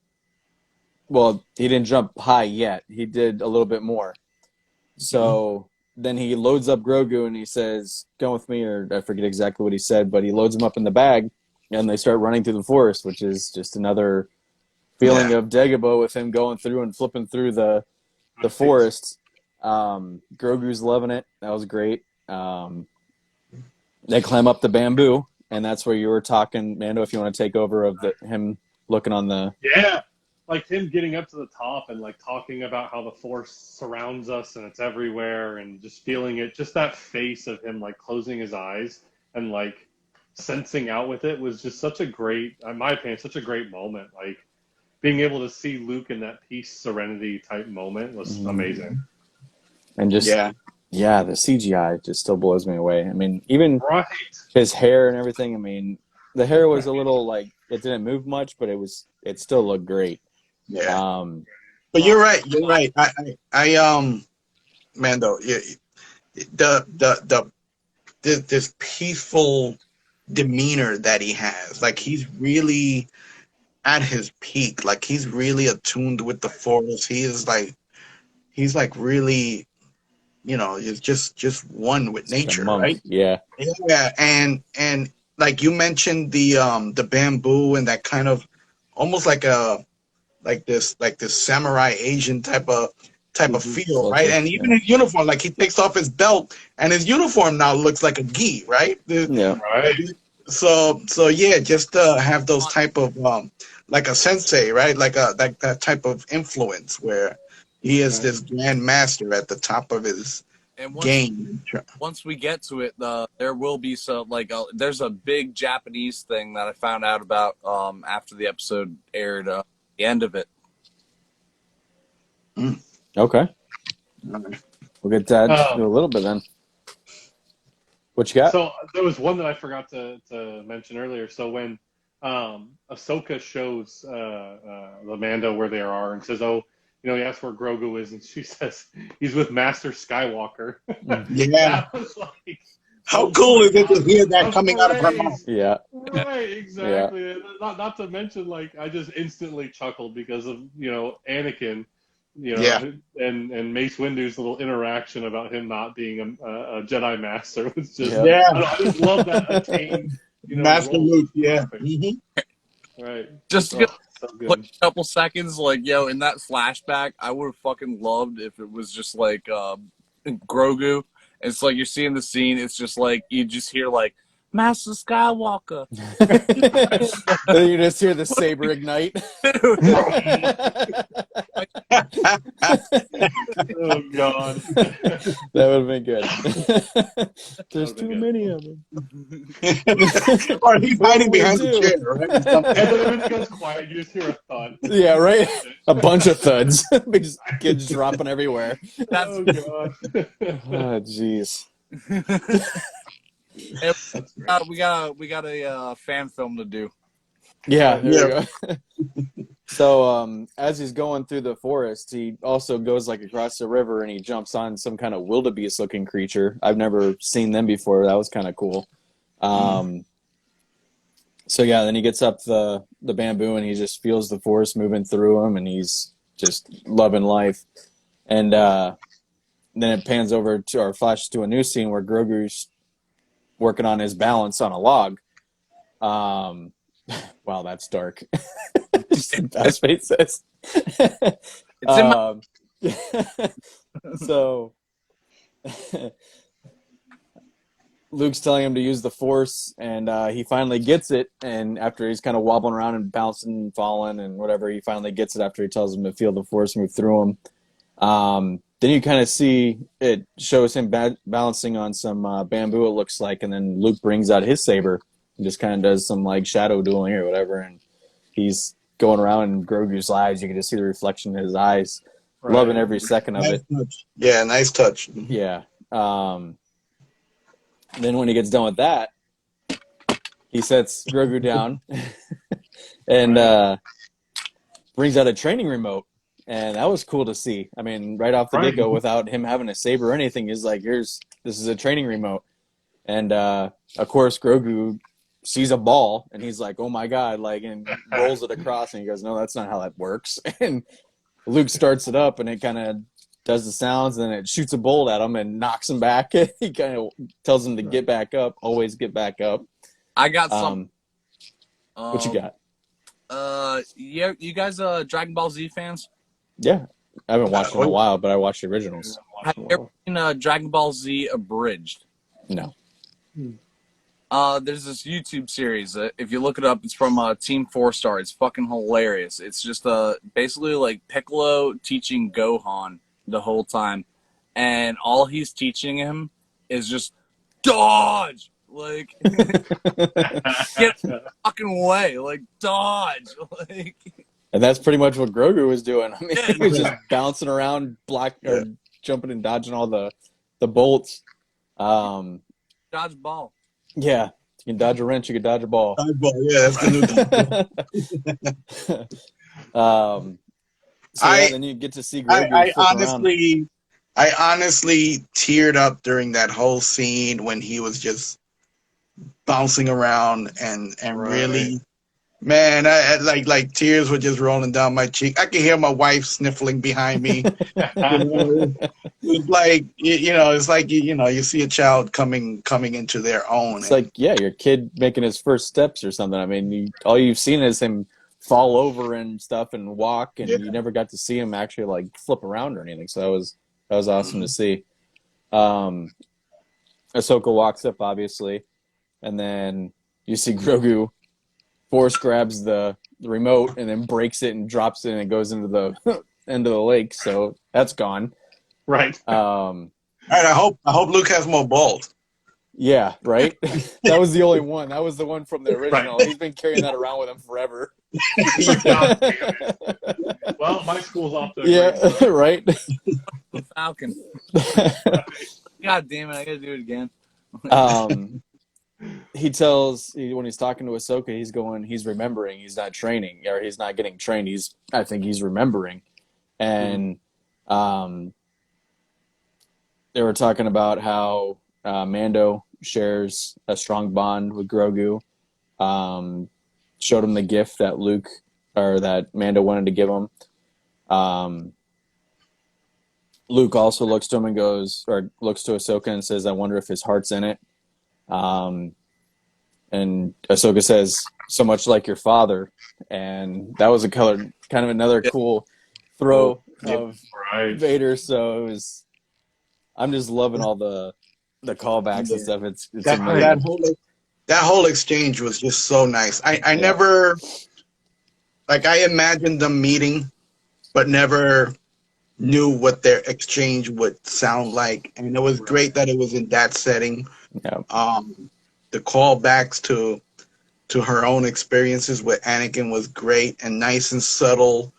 he didn't jump high yet. He did a little bit more. So then he loads up Grogu, and he says, "Come with me," or I forget exactly what he said, but he loads him up in the bag. And they start running through the forest, which is just another feeling of Dagobah with him going through and flipping through the forest. Grogu's loving it. That was great. They climb up the bamboo, and that's where you were talking, Mando, if you want to take over, of him looking on the... Yeah, like him getting up to the top and like talking about how the Force surrounds us and it's everywhere, and just feeling it. Just that face of him like closing his eyes and like sensing out with it was just such a great, in my opinion, such a great moment. Like being able to see Luke in that peace, serenity type moment was amazing. And just the CGI just still blows me away. I mean, even his hair and everything. I mean, the hair was a little like it didn't move much, but it still looked great. Yeah. But you're right. You're right. I Mando, this peaceful demeanor that he has, like he's really at his peak, like he's really attuned with the Force. He's like really, you know, is just one with nature, right? Yeah. And like you mentioned the bamboo and that kind of almost like this samurai Asian type of feel, right? And even his uniform, like he takes off his belt and his uniform now looks like a gi, right? Yeah. Right. So yeah, just to have those type of like a sensei, right? Like that type of influence where he is this grand master at the top of his And game. once we get to it, there will be some there's a big Japanese thing that I found out about after the episode aired. The end of it. Okay. We'll get that in a little bit then. What you got? So there was one that I forgot to mention earlier. So when Ahsoka shows the Mando where they are and says, "Oh, you know," he asks where Grogu is, and she says he's with Master Skywalker. Yeah. That was like, How cool is it to hear that coming out of her mouth? Yeah. Right, exactly. Yeah. Not to mention, like, I just instantly chuckled because of, you know, Anakin, you know, Yeah. and Mace Windu's little interaction about him not being a Jedi Master was just, Yeah. I just love that attained, you know, Master role. Luke, yeah. Mm-hmm. Right. Just to Oh, get so good. like a couple seconds, like in that flashback, I would have fucking loved if it was just like Grogu. It's like you're seeing the scene. It's just like you just hear like Master Skywalker. Then you just hear the saber ignite. Oh, God. That would have been good. There's too many of them. Or he's hiding behind the do? chair, right? And then when it goes quiet, you just hear a thud. Yeah, right? A bunch of thuds. Big kids dropping everywhere. Oh, God. Oh, jeez. We got a fan film to do. Yeah, there we go. So, as he's going through the forest, he also goes like across the river and he jumps on some kind of wildebeest-looking creature. I've never seen them before. That was kind of cool. So yeah, then he gets up the bamboo and he just feels the forest moving through him and he's just loving life. And then it pans over to our flash to a new scene where Grogu's working on his balance on a log. Wow, that's dark. That's what it says. It's in my- So Luke's telling him to use the Force, and he finally gets it. And after he's kind of wobbling around and bouncing and falling and whatever, he finally gets it after he tells him to feel the Force move through him. Then you kind of see it shows him balancing on some bamboo, it looks like, and then Luke brings out his saber and just kind of does some like shadow dueling or whatever, and he's going around in Grogu's eyes. You can just see the reflection in his eyes, loving every second of it. Touch. Yeah, nice touch. Yeah. Then when he gets done with that, he sets Grogu down and brings out a training remote. And that was cool to see. I mean, right off the get-go, without him having a saber or anything, he's like, this is a training remote. And, of course, Grogu sees a ball, and he's like, oh, my God, like, and rolls it across, and he goes, no, that's not how that works. And Luke starts it up, and it kind of does the sounds, and then it shoots a bolt at him and knocks him back. He kind of tells him to get back up, always get back up. I got some. What you got? Yeah, you guys Dragon Ball Z fans? Yeah. I haven't watched it in a while, but I watched the originals. Have you ever seen Dragon Ball Z Abridged? No. There's this YouTube series. If you look it up, it's from Team 4-Star. It's fucking hilarious. It's just basically like Piccolo teaching Gohan the whole time, and all he's teaching him is just dodge. Like, get the fucking way. Like, dodge. Like, and that's pretty much what Grogu was doing. I mean, he was just bouncing around, or jumping and dodging all the bolts. dodge ball. Yeah, you can dodge a wrench, you can dodge a ball. Dodge ball, yeah, that's the new thing. So then you get to see Grogu. I honestly teared up during that whole scene when he was just bouncing around and Man, I like tears were just rolling down my cheek. I could hear my wife sniffling behind me. You know, it's like it's like you see a child coming into their own, It's and like, yeah, your kid making his first steps or something. I mean, all you've seen is him fall over and stuff and walk, yeah. and you never got to see him actually like flip around or anything. So that was awesome to see. Um, Ahsoka walks up, obviously, and then you see Grogu force grabs the remote and then breaks it and drops it and it goes into the into the lake. So that's gone. Right. All right, I hope Luke has more balls. Yeah, right. That was the only one. That was the one from the original. Right. He's been carrying that around with him forever. God damn it. Well, my school's off to a great Yeah, start. right. Falcon. Right. God damn it! I gotta do it again. He tells when he's talking to Ahsoka, he's remembering. He's not training, or he's not getting trained. I think he's remembering, and they were talking about how Mando shares a strong bond with Grogu. Showed him the gift that that Mando wanted to give him. Luke also looks to him and looks to Ahsoka and says, "I wonder if his heart's in it." And Ahsoka says, "So much like your father," and that was kind of another cool throw of Right. Vader. So I'm just loving all the callbacks and stuff. It's That amazing. that whole exchange was just so nice. I never I imagined them meeting, but never knew what their exchange would sound like, and it was great that it was in that setting. Yeah. The callbacks to her own experiences with Anakin was great and nice and subtle.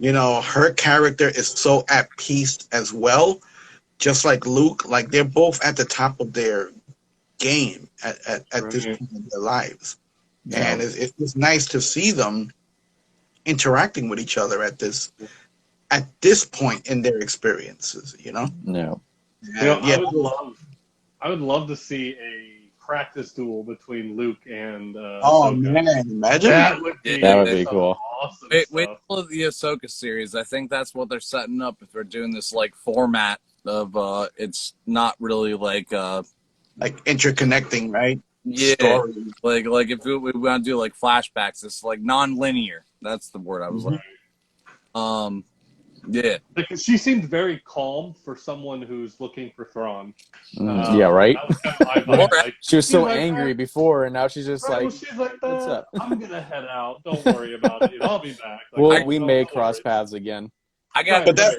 Her character is so at peace as well, just like Luke. Like they're both at the top of their game at this point in their lives, and it's just nice to see them interacting with each other at this point in their experiences. No. I would love to see a practice duel between Luke and Oh Ahsoka. man, imagine That would be Cool. Awesome Wait till the Ahsoka series. I think that's what they're setting up if they're doing this like format of it's not really like interconnecting, right? yeah, Story. like if we want to do like flashbacks, it's like non-linear. That's the word I was like. Yeah. Because she seemed very calm for someone who's looking for Thrawn. Yeah, right. That was kind of my vibe. She was so angry before, and now she's just like, she's like, "What's up?" I'm gonna head out. Don't worry about it. I'll be back. Well, we may cross paths again. I got, But that's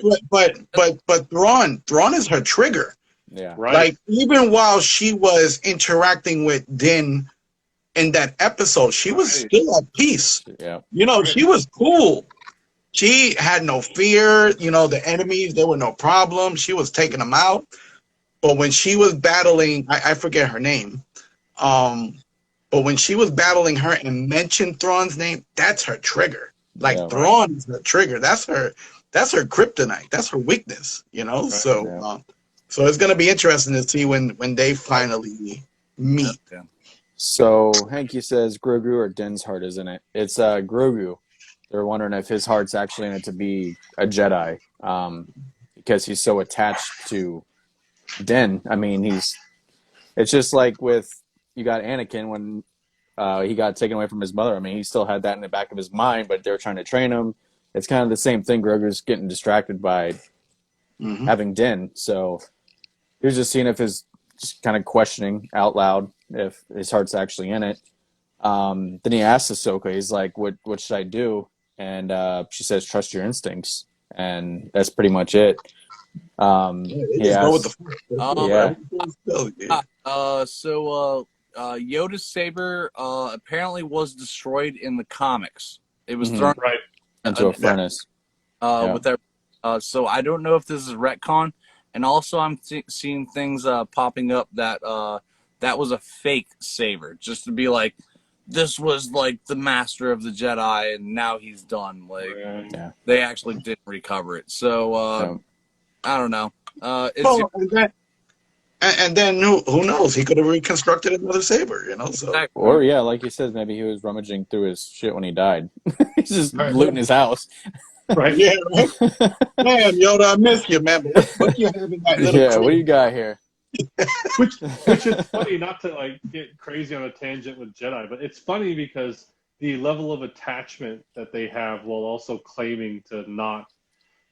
but Thrawn is her trigger. Yeah. Right. Like even while she was interacting with Din in that episode, she was still at peace. Yeah. She was cool. She had no fear. The enemies, there were no problem. She was taking them out. But when she was battling, I forget her name. But when she was battling her and mentioned Thrawn's name, that's her trigger. Like Thrawn is her trigger. That's her kryptonite. That's her weakness. So it's gonna be interesting to see when they finally meet. yeah. So Hanky says Grogu or Din's heart is in it. It's Grogu. They're wondering if his heart's actually in it to be a Jedi, because he's so attached to Din. I mean, it's just like with you got Anakin when he got taken away from his mother. I mean, he still had that in the back of his mind, but they're trying to train him. It's kind of the same thing. Grogu's getting distracted by having Din, so he was just seeing if his just kind of questioning out loud if his heart's actually in it. Then he asks Ahsoka, he's like, "What should I do?" And she says, "Trust your instincts," and that's pretty much it. So Yoda's saber apparently was destroyed in the comics. It was thrown into a furnace. With that. So I don't know if this is retcon, and also I'm seeing things popping up that that was a fake saber, just to be like, this was like the master of the Jedi, and now he's done. Like they actually didn't recover it. So I don't know. And then who knows? He could have reconstructed another saber, you know. So Exactly. Or yeah, like you said, maybe he was rummaging through his shit when he died. He's just Right. looting his house. Right. yeah, right? Man, Yoda, I miss you, man. But what do you have in that little? Yeah, what do you got here? Which is funny, not to like get crazy on a tangent with Jedi, but it's funny because the level of attachment that they have while also claiming to not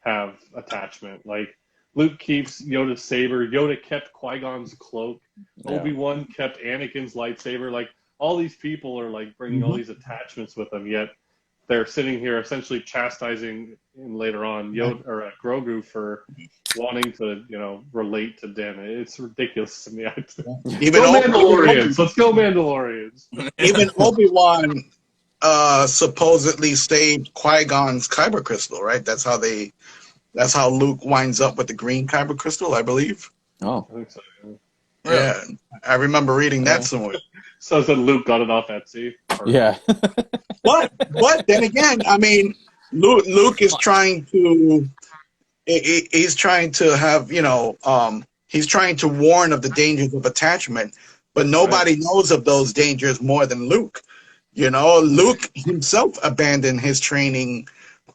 have attachment. Like Luke keeps Yoda's saber, Yoda kept Qui-Gon's cloak, Yeah. Obi-Wan kept Anakin's lightsaber. Like all these people are like bringing all these attachments with them, yet they're sitting here essentially chastising him later on Yoda or Grogu for wanting to, relate to Din. It's ridiculous to me. Even Go Mandalorians! Let's go Mandalorians! Even Obi-Wan supposedly saved Qui-Gon's kyber crystal, right? That's how Luke winds up with the green kyber crystal, I believe. Oh, I think so. Yeah. Yeah, I remember reading that somewhere. So that Luke got it off Etsy. yeah. But then again, I mean, Luke is trying to. He's trying to have, he's trying to warn of the dangers of attachment, but nobody knows of those dangers more than Luke. Luke himself abandoned his training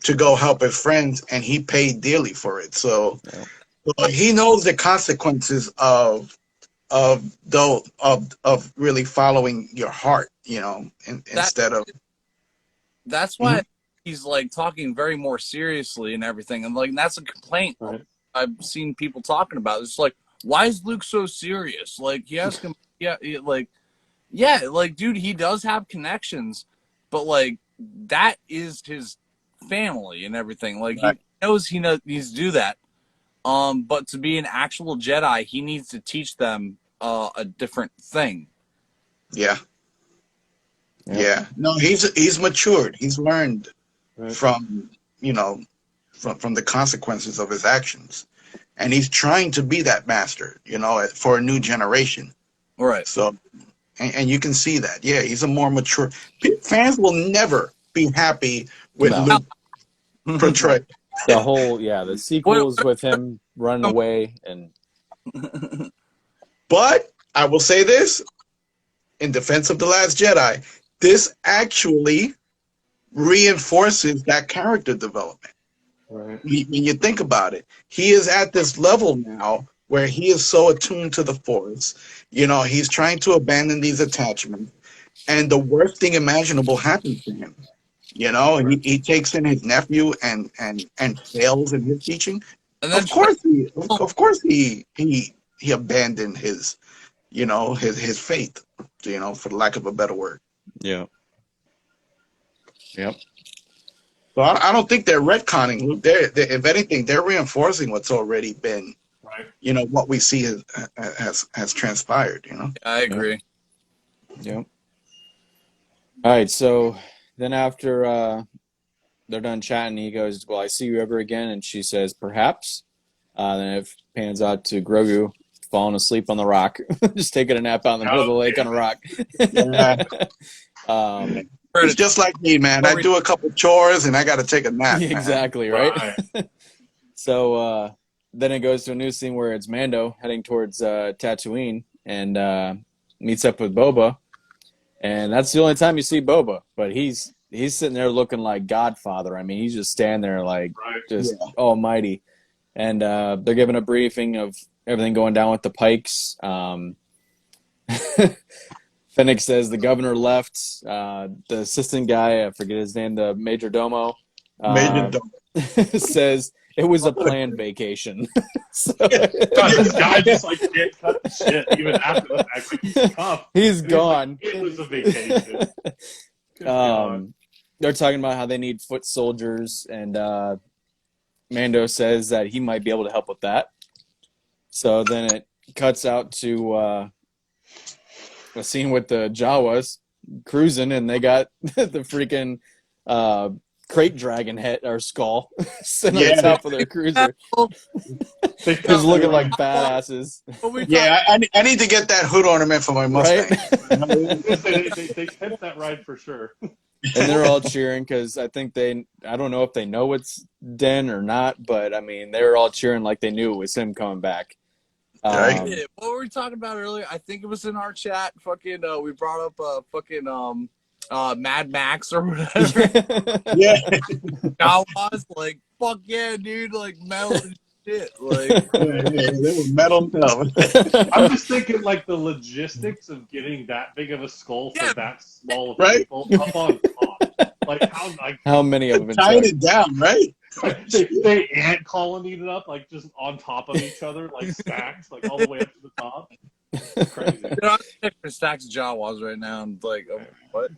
to go help his friends, and he paid dearly for it. So he knows the consequences of really following your heart, instead of. That's why he's like talking very more seriously and everything, and like that's a complaint I've seen people talking about. It's like, why is Luke so serious? Like he has dude, he does have connections, but like that is his family and everything. Like he knows he needs to do that. But to be an actual Jedi, he needs to teach them a different thing. Yeah. Yeah. No, he's matured. He's learned from the consequences of his actions. And he's trying to be that master, for a new generation. Right. So, and you can see that. Yeah, he's a more mature. Fans will never be happy with Luke portrayed. The sequels with him running away and. But I will say this, in defense of The Last Jedi, this actually reinforces that character development. Right. When you think about it, he is at this level now where he is so attuned to the Force. He's trying to abandon these attachments, and the worst thing imaginable happens to him. He takes in his nephew and fails in his teaching. And of course he abandoned his his faith, for lack of a better word. Yeah. Yep. So I don't think they're retconning Luke. If anything, they're reinforcing what's already been, what we see has transpired. I agree. Yep. All right. So then after they're done chatting, he goes, "Will I see you ever again?" And she says, "Perhaps." Then it pans out to Grogu falling asleep on the rock, just taking a nap out in the middle of the lake on a rock. It's just like me, man. I do a couple chores and I got to take a nap. Exactly, right? So then it goes to a new scene where it's Mando heading towards Tatooine and meets up with Boba. And that's the only time you see Boba. But he's sitting there looking like Godfather. I mean, he's just standing there like almighty. And they're giving a briefing of everything going down with the Pikes. Fennec says the governor left. The assistant guy, I forget his name, the Major Domo, says it was a planned vacation. This guy just can't cut the shit even after the fact. Like, he's tough. He's gone. Like, it was a vacation. They're talking about how they need foot soldiers, and Mando says that he might be able to help with that. So then it cuts out to a scene with the Jawas cruising, and they got the freaking crate dragon head or skull sitting on the top of their cruiser. Just looking like badasses. Yeah, I need to get that hood ornament for my Mustang. Right? They kept that ride for sure. And they're all cheering because I don't know if they know it's Den or not, but I mean, they were all cheering like they knew it was him coming back. Right. Yeah, what were we talking about earlier? I think it was in our chat. Fucking, we brought up Mad Max or whatever. Yeah. I was like, fuck yeah, dude, like metal and shit. Like, They were metal. I'm just thinking like the logistics of getting that big of a skull for yeah, that small of Right? people up on top. Like How many of them in Tying check? it down, right? they ant colonied it up like just on top of each other, like stacked, like all the way up to the top. It's crazy. dude, I'm picturing stacks of Jawas right now. I'm like, what?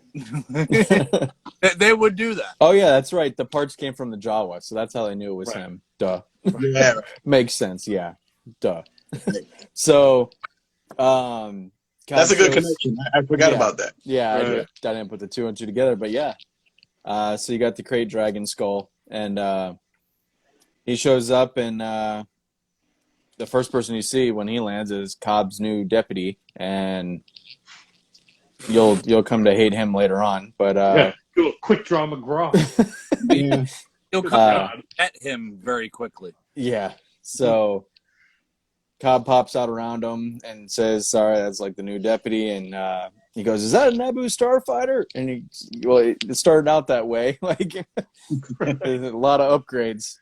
They would do that. Oh yeah, that's right. The parts came from the Jawa, so that's how they knew it was Right. him. Duh. Yeah. Makes sense. Yeah. Duh. So, Cobb That's a good shows- connection. I forgot Yeah. about that. Yeah, Right. I didn't put the two and two together, but yeah. So you got the crate dragon skull, and he shows up, and the first person you see when he lands is Cobb's new deputy, and you'll come to hate him later on. But Yeah, do a quick draw McGraw. Yeah. He'll Good come God. at him very quickly. yeah, so Cobb pops out around him and says, "Sorry, that's like the new deputy." And he goes, "Is that a Naboo starfighter?" And it started out that way, like there's a lot of upgrades.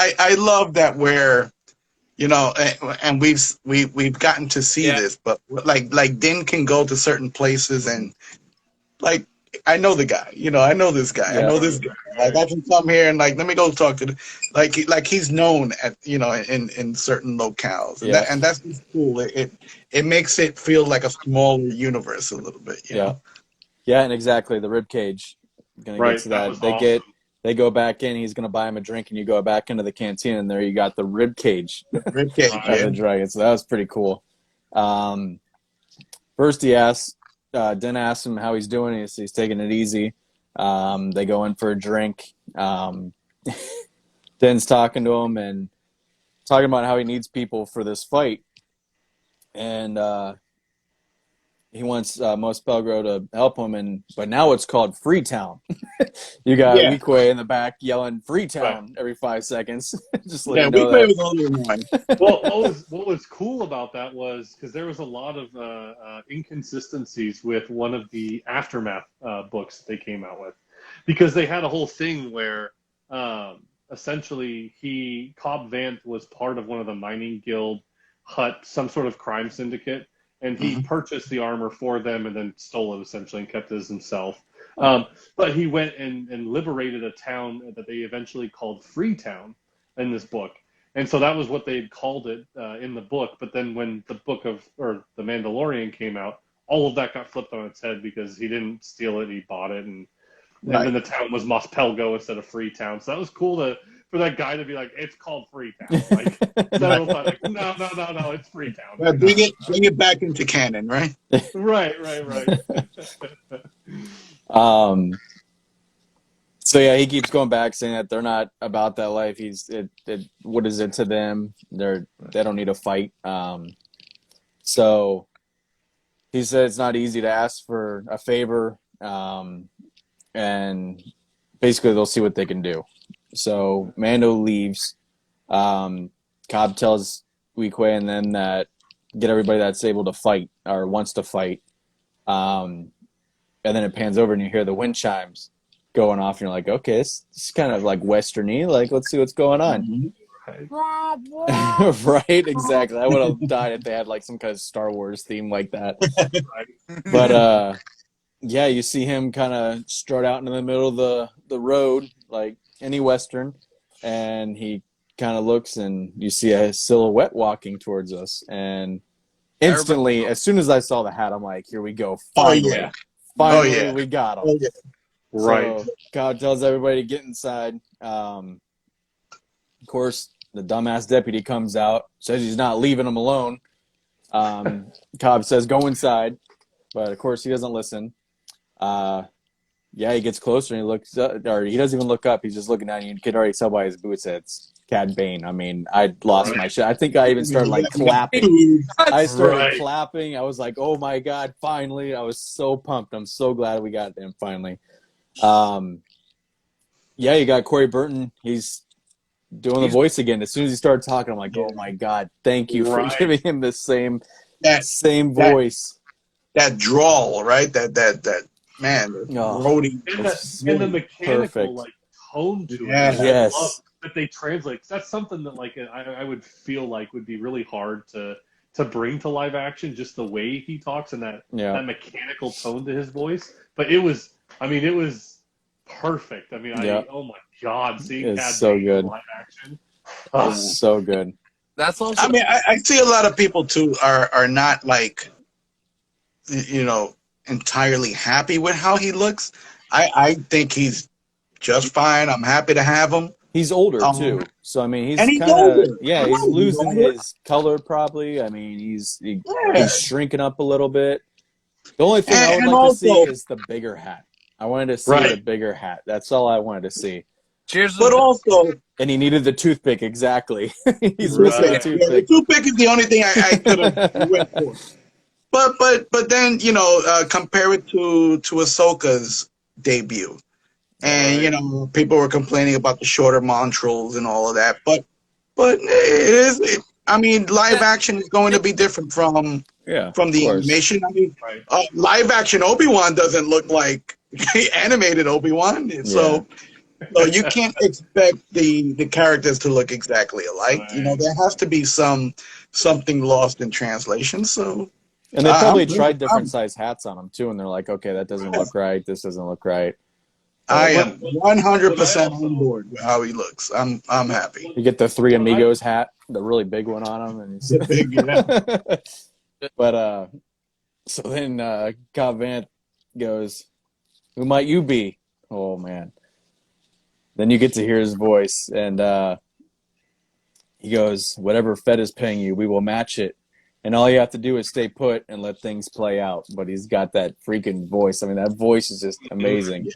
I love that where, and we've gotten to see Yeah. this, but like Din can go to certain places and like I know the guy, I know this guy, I Yeah. know this guy. Like I can come here and like let me go talk to like he's known at in certain locales, and Yeah. that's just cool. It makes it feel like a smaller universe a little bit, you Yeah. know. Yeah, and exactly the rib cage. Gonna Right, get to that that. was They awesome. they go back in. He's gonna buy him a drink, and you go back into the canteen, and there you got the rib cage Okay, Right. of yeah. the dragon. So that was pretty cool. First, Din asks him how he's doing. He's taking it easy. They go in for a drink. Din's talking to him and talking about how he needs people for this fight, and he wants Mos Pelgro to help him. But now it's called Freetown. You got Yeah. Weequay in the back yelling Freetown every 5 seconds. Just let Yeah, you we know play that. with all the annoying. Well, what was cool about that was because there was a lot of inconsistencies with one of the Aftermath books that they came out with, because they had a whole thing where essentially Cobb Vanth was part of one of the mining guild hut, some sort of crime syndicate, and he purchased the armor for them and then stole it essentially and kept it as himself. But he went and liberated a town that they eventually called Freetown in this book. And so that was what they called it in the book. But then when the The Mandalorian came out, all of that got flipped on its head because he didn't steal it, he bought it. And then the town was Mos Pelgo instead of Freetown. So that was cool for that guy to be like, it's called Freetown. Like, several times, like no, it's Freetown. Yeah, bring it back into canon, right? Right. So yeah, he keeps going back saying that they're not about that life. What is it to them? They don't need a fight. So he said it's not easy to ask for a favor, and basically they'll see what they can do. So Mando leaves. Cobb tells Weequay and them that get everybody that's able to fight or wants to fight. And then it pans over and you hear the wind chimes going off, and you're like, okay, this is kind of like westerny. Like, let's see what's going on. Right, exactly. I would have died if they had like some kind of Star Wars theme like that. But yeah, you see him kind of strut out into the middle of the road, like any western, and he kind of looks, and you see a silhouette walking towards us, and instantly, as soon as I saw the hat, I'm like, here we go. Finally, finally, we got him. Oh, yeah. Right. So God tells everybody to get inside. Of course, the dumbass deputy comes out, says he's not leaving him alone. Cobb says, go inside. But, of course, he doesn't listen. Yeah, he gets closer and he looks up, or he doesn't even look up. He's just looking at you. You can already tell by his boots that it's Cad Bane. I mean, I lost my shit. I think I even started like clapping. I started clapping. I was like, oh my God, finally. I was so pumped. I'm so glad we got him finally. Yeah, you got Corey Burton. He's doing the voice again. As soon as he started talking, I'm like, oh my god, thank you for giving him the same voice. That drawl, right? That man, Brody. And the mechanical like tone to it. Yes. I love that they translate. That's something that like I would feel like would be really hard to bring to live action, just the way he talks and that mechanical tone to his voice. But it was perfect. I mean, oh my god, seeing Cad so good in live action, so good. That's also. I mean, I see a lot of people too are not like, you know, entirely happy with how he looks. I think he's just fine. I'm happy to have him. He's older too, so I mean, he's kind of he's losing his color probably. I mean, he's shrinking up a little bit. The only thing I would like to see is the bigger hat. I wanted to see the bigger hat. That's all I wanted to see. Cheers. But also, and he needed the toothpick exactly. He's missing a toothpick. The toothpick is the only thing I could have went for. But then, you know, compare it to Ahsoka's debut. And, you know, people were complaining about the shorter Montrals and all of that. But it is, I mean, live action is going to be different from the animation. I mean, live action Obi-Wan doesn't look like animated Obi-Wan. So you can't expect the characters to look exactly alike. You know, there has to be something lost in translation. So. And they probably tried different size hats on him too, and they're like, okay, that doesn't look right. This doesn't look right. I am 100% on board with how he looks. I'm happy. You get the Three Amigos hat, the really big one on him, and he's But so then Cobb Vanth goes, "Who might you be?" Oh man. Then you get to hear his voice, and he goes, "Whatever Fett is paying you, we will match it. And all you have to do is stay put and let things play out." But he's got that freaking voice. I mean, that voice is just amazing.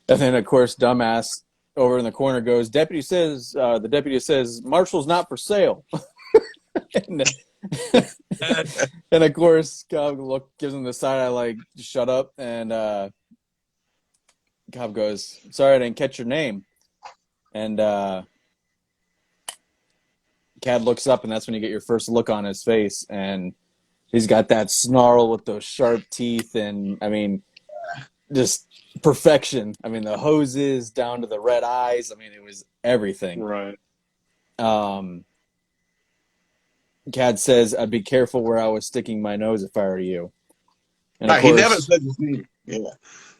And then, of course, dumbass over in the corner goes, the deputy says, "Marshall's not for sale." and of course, Cobb gives him the side eye like, "Shut up." And Cobb goes, "Sorry, I didn't catch your name." And Cad looks up, and that's when you get your first look on his face. And he's got that snarl with those sharp teeth. And, I mean, just perfection. I mean, the hoses down to the red eyes. I mean, it was everything. Right. Cad says, "I'd be careful where I was sticking my nose if I were you." And he never said his name.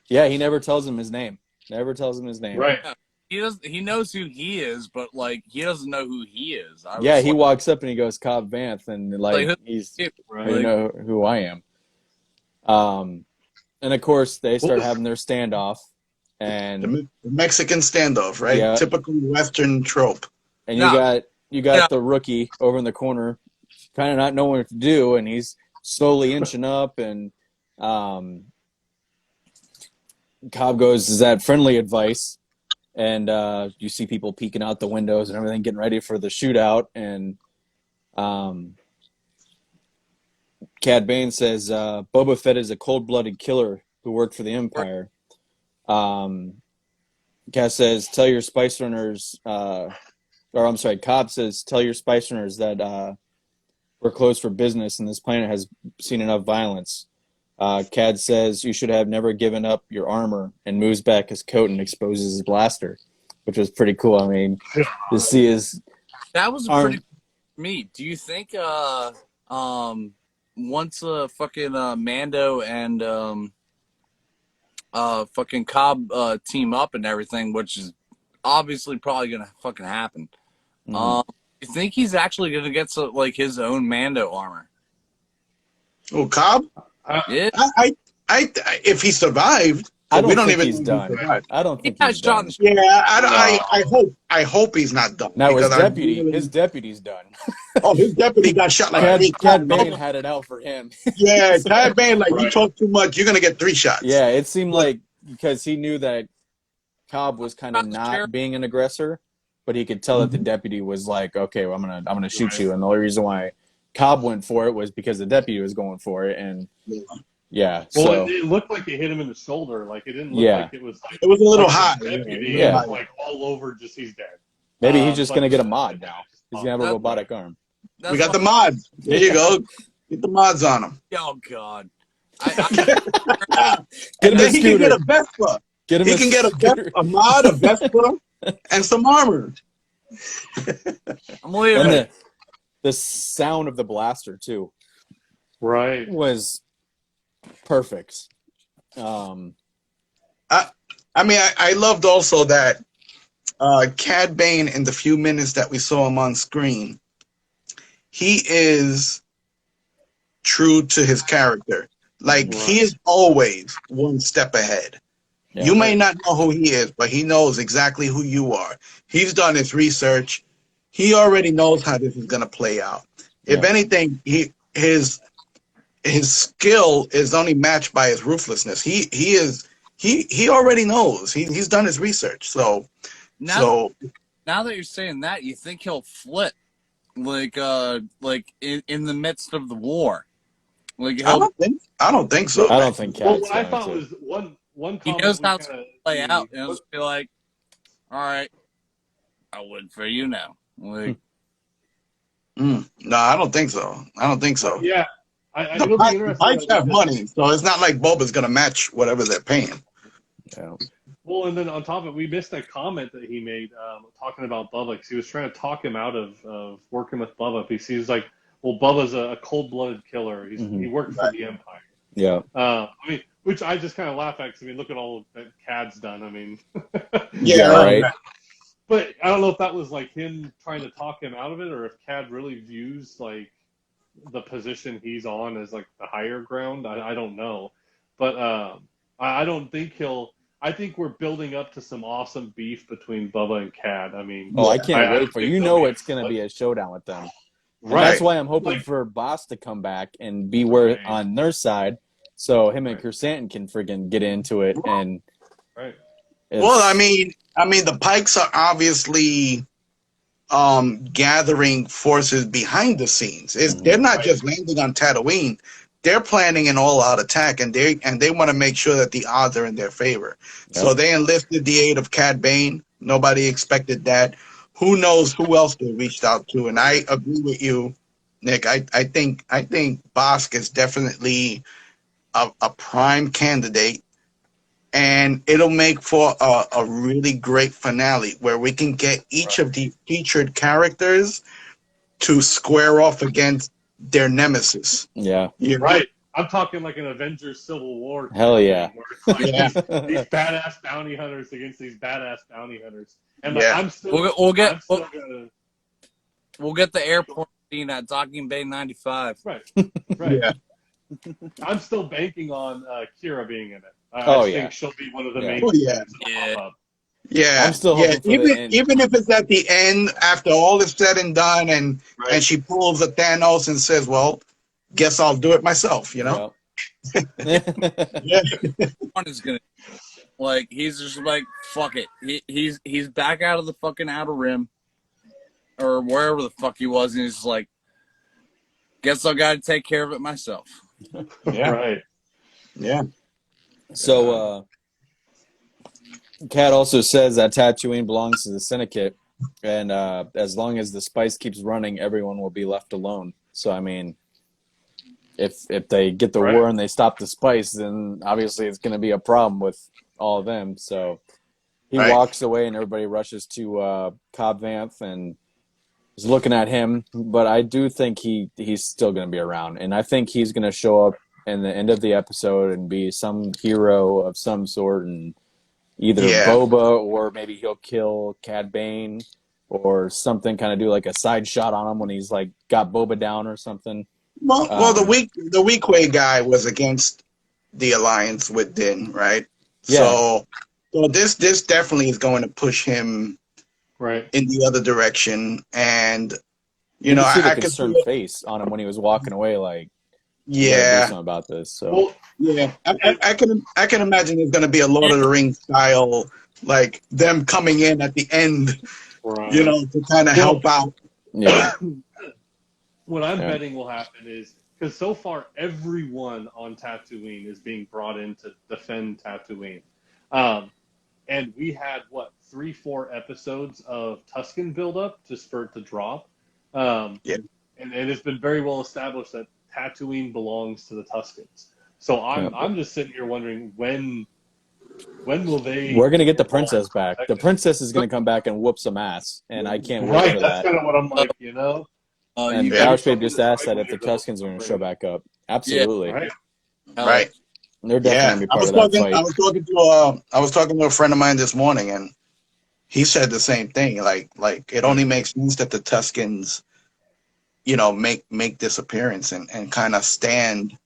Yeah, he never tells him his name. Never tells him his name. Right. He knows who he is, but like he doesn't know who he is. He walks up and he goes, "Cobb Vanth," and he's you know who I am. And of course they start having their standoff, and the Mexican standoff, right? Yeah. Typical Western trope. And you got the rookie over in the corner, kind of not knowing what to do, and he's slowly inching up, and Cobb goes, "Is that friendly advice?" And you see people peeking out the windows and everything, getting ready for the shootout. And Cad Bane says, "Boba Fett is a cold-blooded killer who worked for the Empire." Cad says, "Tell your spice runners," Cobb says, "Tell your spice runners that we're closed for business and this planet has seen enough violence." Cad says, "You should have never given up your armor," and moves back his coat and exposes his blaster, which was pretty cool. I mean, to see his that was pretty neat. Do you think once fucking Mando and fucking Cobb team up and everything, which is obviously probably gonna fucking happen, you think he's actually gonna get his own Mando armor? Oh, Cobb? Yeah. I if he survived, I don't think he's done. I don't think he's done. Yeah, I hope he's not done. Now his deputy's done. Oh, his deputy got shot like Cad Bane had it out for him. Yeah, Cad Bane, you talk too much, you're gonna get 3 shots. Yeah, it seemed like because he knew that Cobb was kind of not being an aggressor, but he could tell that the deputy was like, "Okay, well, I'm gonna shoot you," and the only reason why Cobb went for it was because the deputy was going for it, and well, it looked like it hit him in the shoulder. Like it didn't look like it was. Like, it was a little hot. Deputy, yeah, like all over. Just he's dead. Maybe he's just but- going to get a mod now. He's going to have a That- robotic arm. We got the mods. There you go. Get the mods on him. Oh God. Get And him then a he can get scooter. a Vespa. Get him He a can get scooter. a mod, a Vespa, and some armor. I'm leaving. And the sound of the blaster, too, Right. was perfect. I mean, I loved also that Cad Bane, in the few minutes that we saw him on screen, he is true to his character. Like, he is always one step ahead. Yeah. You may not know who he is, but he knows exactly who you are. He's done his research. He already knows how this is going to play out. If Yeah. anything, his skill is only matched by his ruthlessness. He already knows. He's done his research. So Now that you're saying that, you think he'll flip, like in the midst of the war, like I don't think so. I don't think Well, Cad's what I going thought to. was one he comment knows we how to kinda play see- out, and it'll just be like, all right, I'll win for you now. Like, No, I don't think so. I don't think so. Yeah, The it'll be interesting. Pikes though, have because- money, so it's not like Boba's going to match whatever they're paying. Yeah. Well, and then on top of it, we missed a comment that he made talking about Bubba, because he was trying to talk him out of working with Bubba, because he was like, well, Bubba's a cold-blooded killer. He worked for the Empire. Yeah. I mean, which I just kind of laugh at, because, I mean, look at all that Cad's done. I mean, Yeah, right. But I don't know if that was like him trying to talk him out of it, or if Cad really views like the position he's on as like the higher ground. I don't know, but I don't think he'll. I think we're building up to some awesome beef between Bubba and Cad. I mean, Oh, I can't I wait for think you. there'll Know be it's going to be a showdown with them. And right. that's why I'm hoping Like- for Boss to come back and be where Right. on their side, so him and Right. Chrysanthemum can friggin' get into it. And Right. Well, I mean, the Pikes are obviously gathering forces behind the scenes. They're not just landing on Tatooine. They're planning an all-out attack, and they want to make sure that the odds are in their favor. Yep. So they enlisted the aid of Cad Bane. Nobody expected that. Who knows who else they reached out to? And I agree with you, Nick. I think Bosk is definitely a prime candidate. And it'll make for a really great finale where we can get each of the featured characters to square off against their nemesis. yeah, You know? Right. I'm talking like an Avengers Civil War. Hell yeah. Where it's like Yeah. these badass bounty hunters against these badass bounty hunters. And like, Yeah. I'm still, We'll get- I'm still gonna, we'll get the airport scene at Docking Bay 95. right. Right. Yeah. I'm still banking on Kira being in it. I Oh, think yeah. she'll be one of the Yeah. main Oh, yeah. characters that'll Yeah. pop up. Yeah, I'm still hoping for the end. even if it's at the end after all is said and done, and she pulls a Thanos and says, "Well, guess I'll do it myself," you know? Yeah. One is gonna, like, he's just like, fuck it. He's back out of the fucking Outer Rim, or wherever the fuck he was, and he's just like, guess I got to take care of it myself. Yeah. Right. Yeah. So, Cat also says that Tatooine belongs to the Syndicate, and as long as the spice keeps running, everyone will be left alone. So, I mean, if they get the Right. war and they stop the spice, then obviously it's going to be a problem with all of them. So he Right. walks away, and everybody rushes to Cobb Vanth and is looking at him. But I do think he's still going to be around, and I think he's going to show up in the end of the episode and be some hero of some sort, and either Yeah. Boba, or maybe he'll kill Cad Bane or something, kind of do like a side shot on him when he's like got Boba down or something. Well, the Weequay guy was against the alliance with Din, right? Yeah. So this definitely is going to push him Right. in the other direction, and You know, see the I could concerned see it. face on him when he was walking away, like, "We gotta do Yeah, something about this." So Well, yeah. I can imagine there's going to be a Lord of the Rings style, like them coming in at the end, right. you know, to kind of help out. yeah, What I'm Yeah. betting will happen is, because so far everyone on Tatooine is being brought in to defend Tatooine. And we had, what, 3-4 episodes of Tusken buildup just for it to drop. Yeah. And it's been very well established that Tatooine belongs to the Tuskens. So I'm just sitting here wondering when will they? We're gonna get the princess back. The princess is gonna come back and whoop some ass, and I can't wait Right, for that's that. kind of what I'm like, you know. And You Bausch something just that's asked right that if the when you're Tuskens are gonna building show back up. Absolutely, Right. Right. they're definitely gonna be part of that fight. I was talking to a friend of mine this morning, and he said the same thing. Like it only makes sense that the Tuskens, make this appearance and kind of stand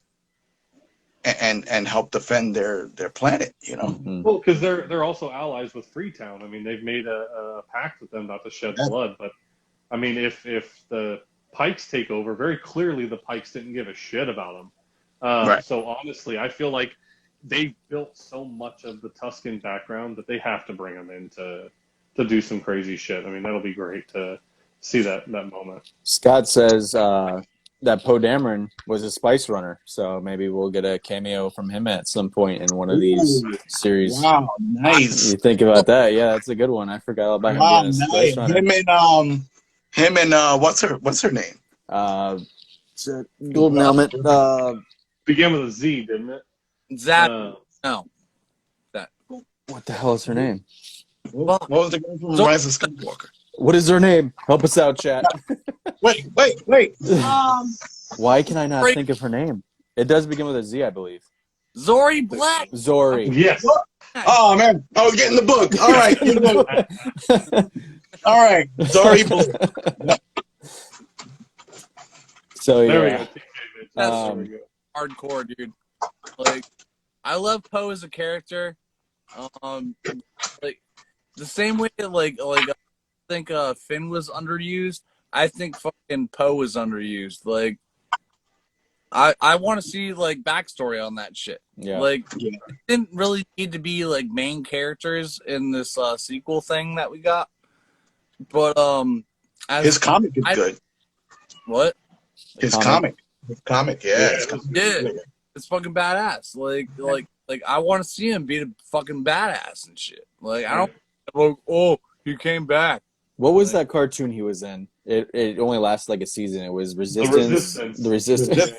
and help defend their planet. Mhm. Well, because they're also allies with Freetown. I mean, they've made a pact with them not to shed blood. But I mean, if the Pikes take over, very clearly the Pikes didn't give a shit about them. Right. So honestly, I feel like they've built so much of the Tusken background that they have to bring them in to do some crazy shit. I mean, that'll be great to see that moment. Scott says that Poe Dameron was a spice runner, so maybe we'll get a cameo from him at some point in one of these Ooh, series. wow, nice. You think about that? Yeah, that's a good one. I forgot all about him Wow, being a nice. spice runner. Him and what's her name? Golden Helmet. Began with a Z, didn't it? Zap. Uh, No. What the hell is her name? What was the guy from Rise of Skywalker? What is her name? Help us out, chat. Wait. Why can I not think of her name? It does begin with a Z, I believe. Zori Black. Zori. yes. Oh man, I was getting the book. All right, all right. Sorry, Black. So yeah. There we go. TK, That's there we go. hardcore, dude. Like, I love Poe as a character. Like the same way like I think Finn was underused. I think fucking Poe was underused. Like, I want to see like backstory on that shit. Yeah. Like, it didn't really need to be like main characters in this sequel thing that we got. But His comic is good. What? His comic, yeah. Yeah. It's fucking badass. Like I want to see him be a fucking badass and shit. Like, I don't like, oh, he came back. What was that cartoon he was in? It only lasted like a season. It was Resistance. The Resistance.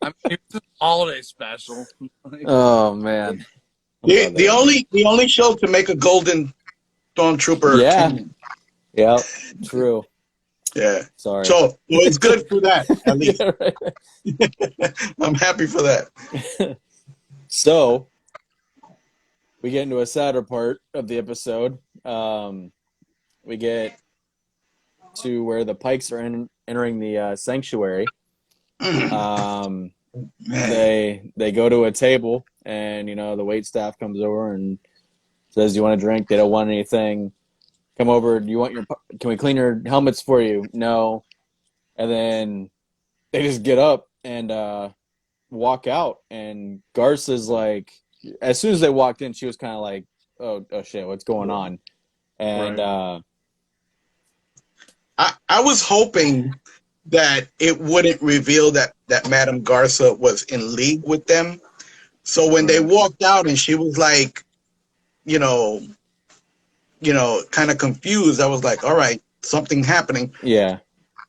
I mean, it was a holiday special. Like, Oh man. The only show to make a golden stormtrooper. Yeah. canon. Yeah. True. Yeah. Sorry. So it's good for that. At least Yeah, right. I'm happy for that. So we get into a sadder part of the episode. We get to where the Pikes are entering the sanctuary. Man. They go to a table, and the wait staff comes over and says, "You want a drink?" They don't want anything. Come over. Can we clean your helmets for you? No. And then they just get up and walk out. And Garza's like, as soon as they walked in, she was kind of like, oh shit, what's going on? And I was hoping that it wouldn't reveal that Madame Garza was in league with them. So when they walked out and she was like, kind of confused, I was like, all right, something happening. yeah.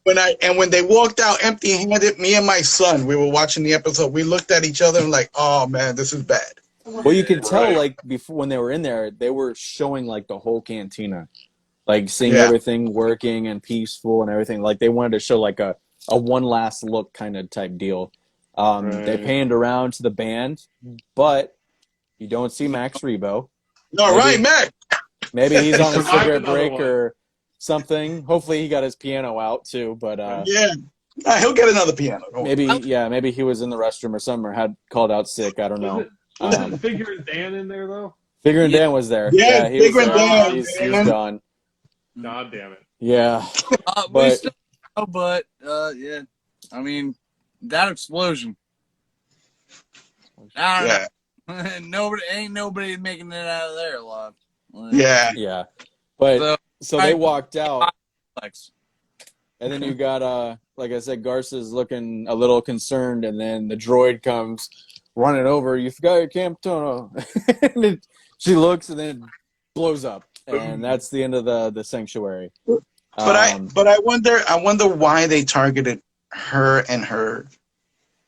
When they walked out empty-handed, me and my son, we were watching the episode. We looked at each other and like, oh man, this is bad. Well, you could tell like before when they were in there, they were showing like the whole cantina, like seeing everything working and peaceful and everything. Like they wanted to show like a one last look kind of type deal. They panned around to the band, but you don't see Max Rebo. No, right, Mac. Maybe he's on a Survived cigarette another break one. or something. Hopefully he got his piano out too, but Yeah. He'll get another piano. maybe he was in the restroom or something or had called out sick. I don't know. Was Figure and Dan in there though? Figure and Dan was there. Yeah, he was Figure and there. Dan, He's man. gone. God damn it. Yeah. we But- still know, but yeah. I mean, that explosion. I don't know. Nobody making it out of there alive. Like, Yeah. Yeah. But so they walked out, Flex. and then you got like I said, Garza's looking a little concerned, and then the droid comes running over. You forgot your camp tono. And she looks, and then it blows up, and that's the end of the sanctuary. But I wonder why they targeted her and her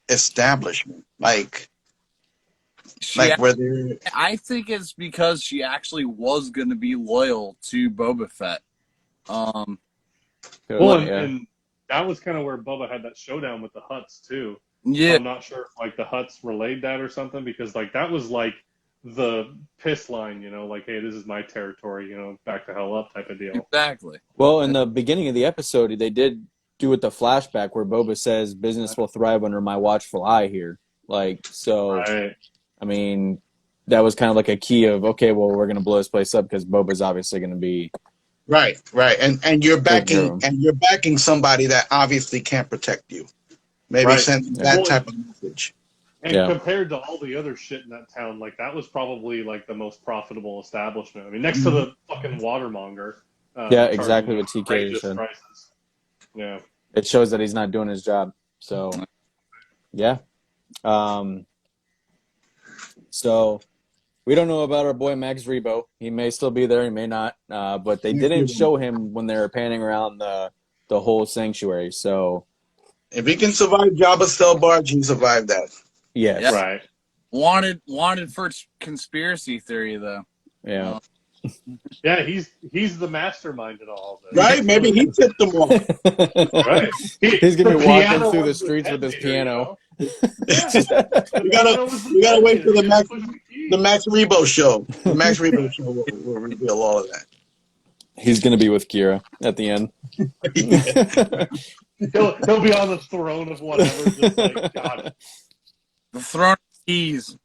establishment. Like whether I think it's because she actually was going to be loyal to Boba Fett. And that was kind of where Bubba had that showdown with the Hutts too. Yeah, So I'm not sure if like the Hutts relayed that or something, because like that was like the piss line, like, hey, this is my territory, back the hell up type of deal. exactly. Well, in the beginning of the episode, they did do with the flashback where Boba says, "Business will thrive under my watchful eye." Here, like, so. Right. I mean, that was kind of like a key of, okay, well, we're going to blow this place up because Boba's obviously going to be right, and you're backing somebody that obviously can't protect you. Maybe send that type of message. And compared to all the other shit in that town, like that was probably like the most profitable establishment. I mean, next to the fucking watermonger. Yeah, exactly what TK said. Prices. Yeah, it shows that he's not doing his job. So, yeah. So we don't know about our boy Max Rebo. He may still be there, he may not. But they didn't show him when they were panning around the whole sanctuary. So if he can survive Jabba's cell barge, he survived that. Yes. Yep. Right. Wanted for conspiracy theory though. Yeah. Yeah, he's the mastermind in all of this. Right? Maybe he tipped them off. Right. He's gonna be walking through the streets with his piano. We gotta wait for the Max Rebo show. The Max Rebo show will reveal all of that. He's gonna be with Kira at the end. He'll be on the throne of whatever. Just like, God. The throne of keys.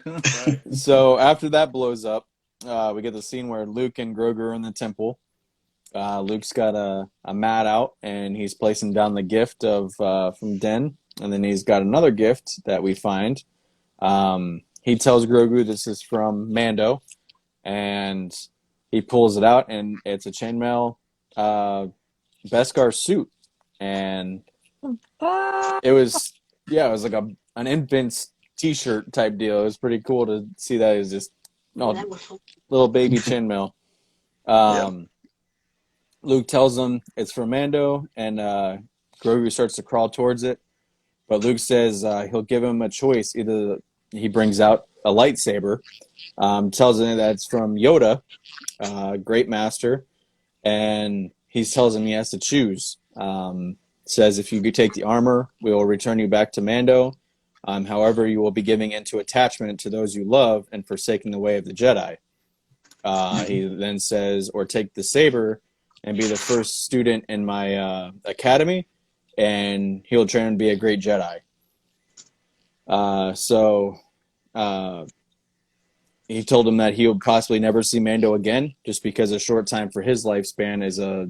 Right. So after that blows up, we get the scene where Luke and Grogu are in the temple. Luke's got a mat out, and he's placing down the gift of from Den. And then he's got another gift that we find. He tells Grogu this is from Mando, and he pulls it out, and it's a chainmail Beskar suit. And it was like an infant's T-shirt type deal. It was pretty cool to see that. It was just little baby chainmail. Luke tells him it's for Mando, and Grogu starts to crawl towards it. But Luke says he'll give him a choice. Either he brings out a lightsaber, tells him that it's from Yoda, great master, and he tells him he has to choose. Says if you could take the armor, we will return you back to Mando. However, you will be giving into attachment to those you love and forsaking the way of the Jedi. He then says, or take the saber and be the first student in my academy, and he'll train and be a great Jedi. So he told him that he'll possibly never see Mando again, just because a short time for his lifespan is a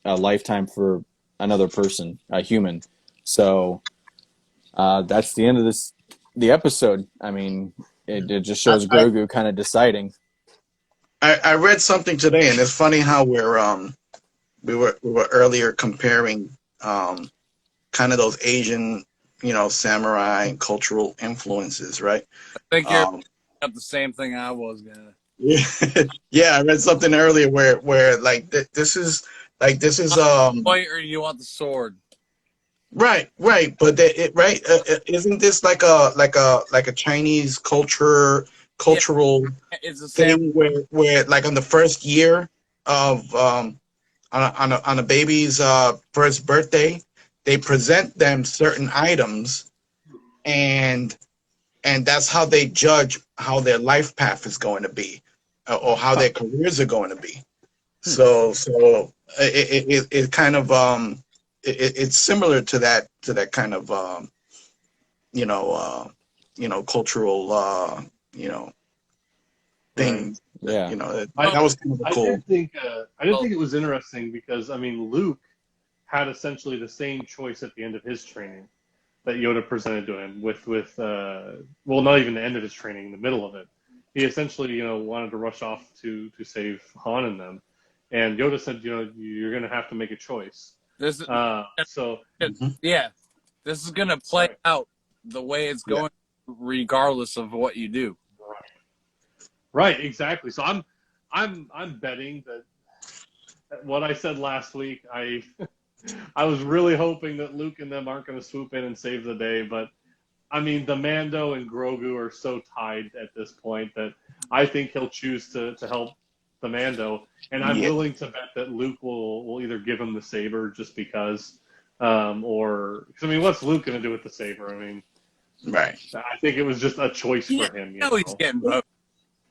lifetime for another person, a human. So that's the end of the episode. I mean, it just shows Grogu kind of deciding. I read something today, and it's funny how we were earlier comparing kind of those Asian, samurai and cultural influences, right? I think you're up the same thing I was gonna. Yeah, I read something earlier where like this is Point, or you want the sword? Right, but isn't this like a Chinese cultural It's the same thing where like on the first year of on a baby's first birthday, they present them certain items, and that's how they judge how their life path is going to be, or how their careers are going to be. So it kind of it's similar to that kind of cultural thing. Yeah. That was kind of cool. I did think it was interesting because Luke had essentially the same choice at the end of his training that Yoda presented to him with not even the end of his training, in the middle of it. He essentially wanted to rush off to save Han and them, and Yoda said you're going to have to make a choice. This is going to play out the way it's going, regardless of what you do. Right, exactly. So I'm betting that what I said last week. I was really hoping that Luke and them aren't going to swoop in and save the day, but I mean, the Mando and Grogu are so tied at this point that I think he'll choose to help the Mando, and I'm willing to bet that Luke will either give him the saber just because, or because I mean, what's Luke going to do with the saber? I mean, Right. I think it was just a choice for him. You know, he's getting both.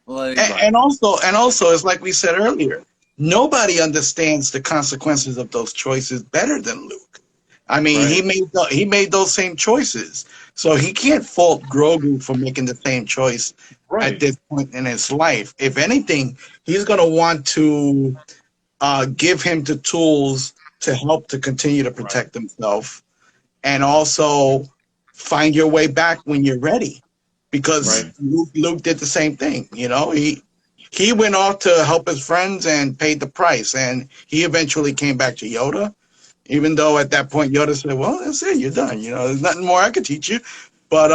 Like, And also, it's like we said earlier, nobody understands the consequences of those choices better than Luke. I mean, he made those same choices, so he can't fault Grogu for making the same choice at this point in his life. If anything, he's going to want to give him the tools to help to continue to protect himself, and also find your way back when you're ready. Because Luke did the same thing. You know, he went off to help his friends and paid the price, and he eventually came back to Yoda. Even though at that point Yoda said, "Well, that's it, you're done. You know, there's nothing more I could teach you." But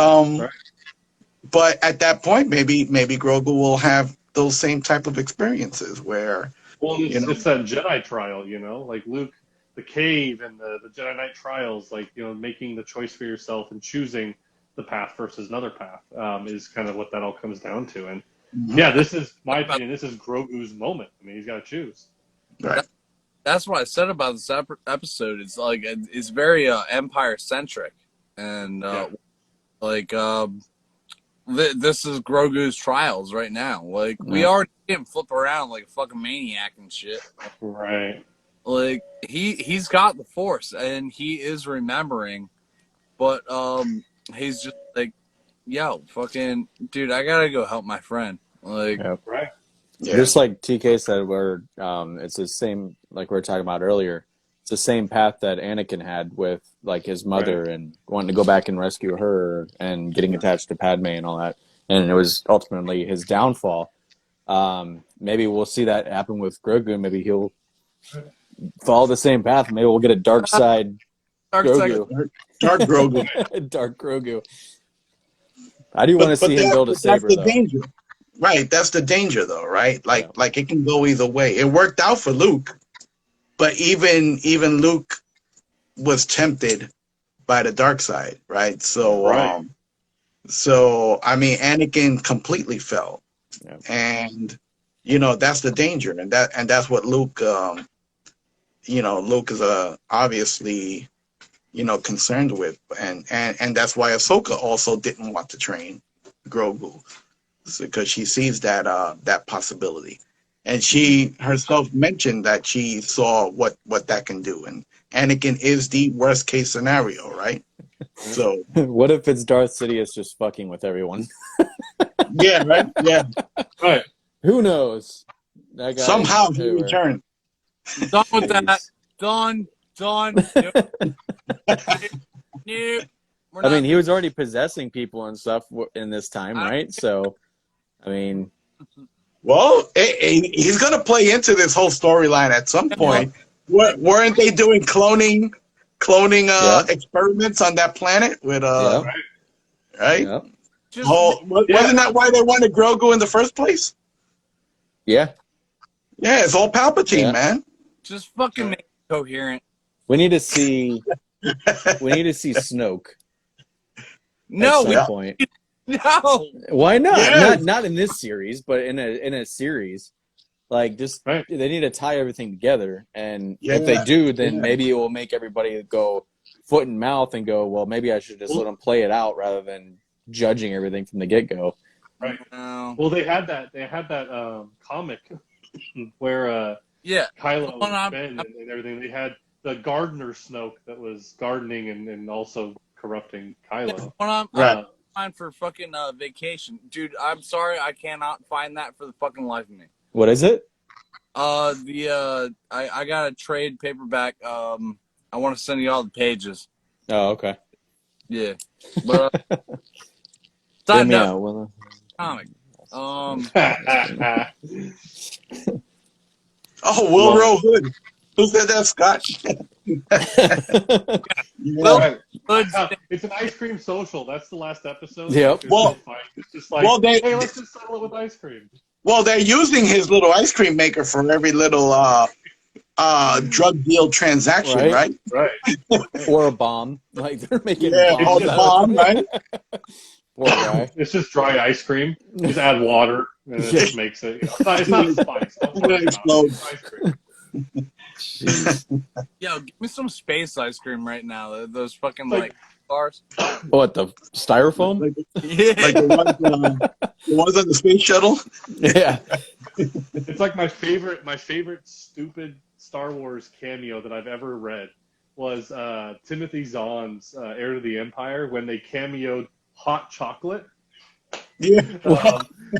but at that point, maybe Grogu will have those same type of experiences where. Well, it's that Jedi trial, you know, like Luke, the cave and the Jedi Knight trials, like, you know, making the choice for yourself and choosing the path versus another path is kind of what that all comes down to. And yeah, this is my opinion. This is Grogu's moment. I mean, he's got to choose. Right. That's what I said about this episode. It's like it's very Empire centric, and this is Grogu's trials right now. Like we already see him flip around like a fucking maniac and shit. Right. Like he's got the Force and he is remembering, but he's just like, yo, fucking dude, I gotta go help my friend. Like, right. Yeah. Just like TK said, where it's the same, like we were talking about earlier. It's the same path that Anakin had with like his mother and wanting to go back and rescue her and getting attached to Padme and all that. And it was ultimately his downfall. Maybe we'll see that happen with Grogu. Maybe he'll follow the same path. Maybe we'll get a dark side Grogu. Dark Grogu. Dark Grogu. I do want to see him build a saber, that's the though. Danger. Right, that's the danger, though, right? Like it can go either way. It worked out for Luke, but even Luke was tempted by the dark side, right? So, so I mean, Anakin completely fell, and you know that's the danger, and that's what Luke, you know, Luke is obviously, you know, concerned with, and that's why Ahsoka also didn't want to train Grogu. Because she sees that possibility, and she herself mentioned that she saw what that can do, and Anakin is the worst case scenario, right? So what if it's Darth Sidious just fucking with everyone? Yeah, right. Who knows? That guy somehow he returned. Done with that. Done. Nope. I mean, he was already possessing people and stuff in this time, right? So. I mean, well, he's going to play into this whole storyline at some point. Weren't they doing cloning experiments on that planet with right? Yep. Wasn't that why they wanted Grogu in the first place? Yeah. Yeah, it's all Palpatine, man. Just fucking make it coherent. We need to see Snoke. No, at some point. No. Why not? Yes. Not in this series, but in a series. Like just they need to tie everything together, and if they do, then maybe it will make everybody go foot and mouth and go, well, maybe I should just let them play it out rather than judging everything from the get go. Right. Well, they had that comic where Kylo and Ben and everything. They had the gardener Snoke that was gardening and also corrupting Kylo. Time for fucking vacation, dude. I'm sorry, I cannot find that for the fucking life of me. What is it? I got a trade paperback. I want to send you all the pages. Oh, okay. Yeah, but comic. Wilrow Hood. Who said that, Scott? It's an ice cream social. That's the last episode. Yep. It's just like, hey, let's just settle it with ice cream. Well, they're using his little ice cream maker for every little drug deal transaction, Right? right? Or a bomb. Like they're making Yeah, It's or bombs the just out bomb, of right? poor guy. it's just dry ice cream. Just add water, and it Yeah. just makes it. It's not spice. Don't It's gonna worry about it. explode. It's ice cream. Jeez. Yo, give me some space ice cream right now. Those fucking Like- like bars. What, the styrofoam? Like, Yeah. like the ones on the space shuttle. Yeah. It's like my favorite stupid Star Wars cameo that I've ever read was Timothy Zahn's Heir to the Empire when they cameoed hot chocolate. Yeah.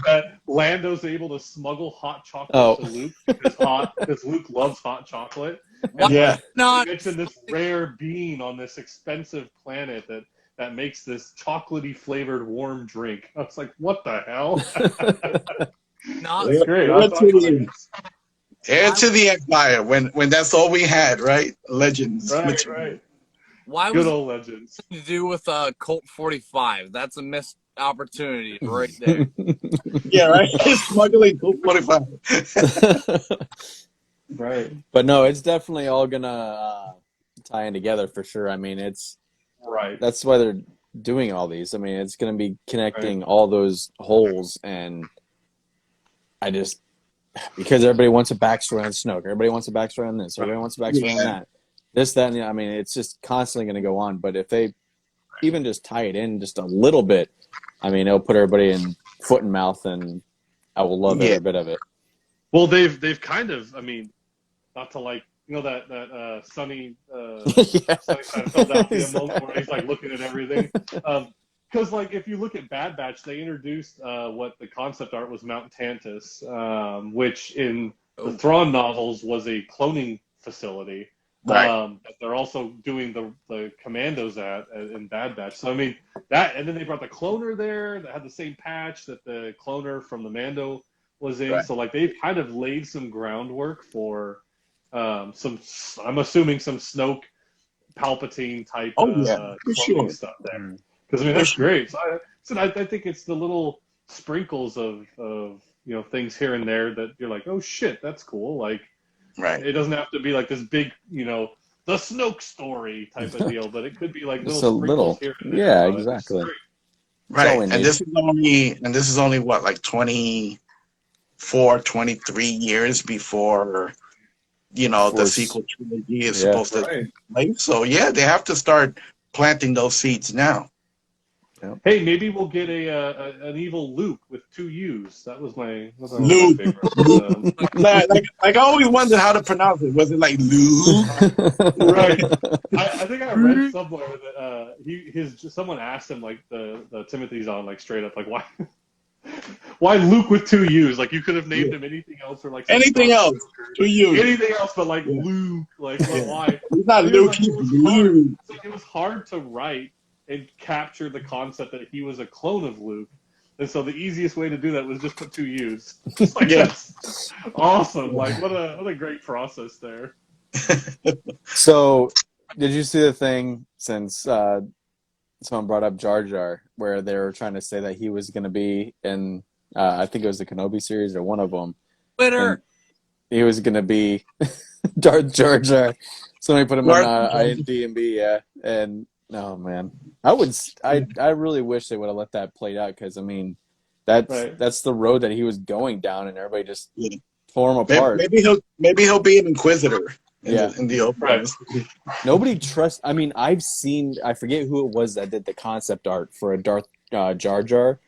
That Lando's able to smuggle hot chocolate Oh. to Luke because Luke loves hot chocolate. Why Yeah. not? They mentioned this rare bean on this expensive planet that makes this chocolatey flavored warm drink. I was like, what the hell? Not That's great. Heir I thought it was- Heir to the Empire. When that's all we had, right? Legends. Right. why Good was it old legends. to do with Colt 45? That's a missed opportunity right there. Yeah, right. Smuggling 245. Right. But no, it's definitely all gonna tie in together for sure. I mean, Right. that's why they're doing all these. I mean, it's gonna be connecting all those holes, and I just because everybody wants a backstory on Snoke, everybody wants a backstory on this, everybody wants a backstory on that, this, that, and the, I mean, it's just constantly gonna go on. But if they even just tie it in just a little bit, I mean, it'll put everybody in foot and mouth, and I will love every bit of it. Well, they've kind of, I mean, not to like, you know, that Sunny Yeah. Sunny Side of Philadelphia moment where he's like looking at everything. Because like if you look at Bad Batch, they introduced what the concept art was Mount Tantus, which in the Thrawn novels was a cloning facility. Right. But they're also doing the commandos in Bad Batch. So I mean that, and then they brought the cloner there that had the same patch that the cloner from the Mando was in. Right. So like they've kind of laid some groundwork for some, I'm assuming some Snoke, Palpatine type For cloning sure. stuff there. Because I mean that's great. So I think it's the little sprinkles of things here and there that you're like, oh shit, that's cool. Like. Right. It doesn't have to be like this big, the Snoke story type of deal, but it could be like Just little a sprinkles little. here and there. Yeah, It's exactly. great. Right. all we And need. this is only what, like 24, 23 years before, the Before sequel trilogy is Yeah. supposed to Right. take place. So yeah, they have to start planting those seeds now. Hey, maybe we'll get an evil Luke with 2 U's. That was one of my Luke. favorites. Like I always wondered how to pronounce it. Was it like Lou? Right. I think I read somewhere that someone asked him like the Timothy Zahn like straight up like why Luke with 2 U's? Like you could have named him anything else or like some Anything else to you? anything else but like Luke. Like why? He's not It was Luke. like- He's it was Lou. It was hard to write and capture the concept that he was a clone of Luke. And so the easiest way to do that was just put 2 U's. Like, Yeah. that's awesome. Like what a great process there. So, did you see the thing since someone brought up Jar Jar, where they were trying to say that he was going to be in, I think it was the Kenobi series or one of them. Twitter. He was going to be Jar Jar. Somebody put him on Jar- IMDb, yeah. And oh man, I really wish they would have let that play out because I mean, that's the road that he was going down, and everybody just tore him apart. Maybe he'll be an Inquisitor in the old ones. Nobody trusts. I mean, I forget who it was that did the concept art for a Darth Jar Jar,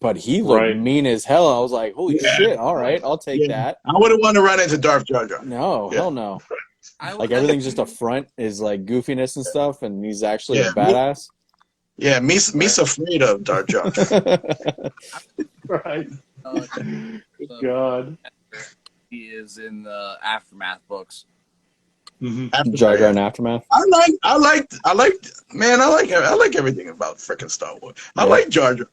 but he looked mean as hell. I was like, holy shit! All right, I'll take that. I wouldn't want to run into Darth Jar Jar. No, hell no. Like everything's just a front, is like goofiness and stuff, and he's actually a badass. Yeah, me's afraid of Darth Jar. Right. God. He is in the Aftermath books. Mm-hmm. Jar Jar and Aftermath. I like everything about freaking Star Wars. I like Jar Jar.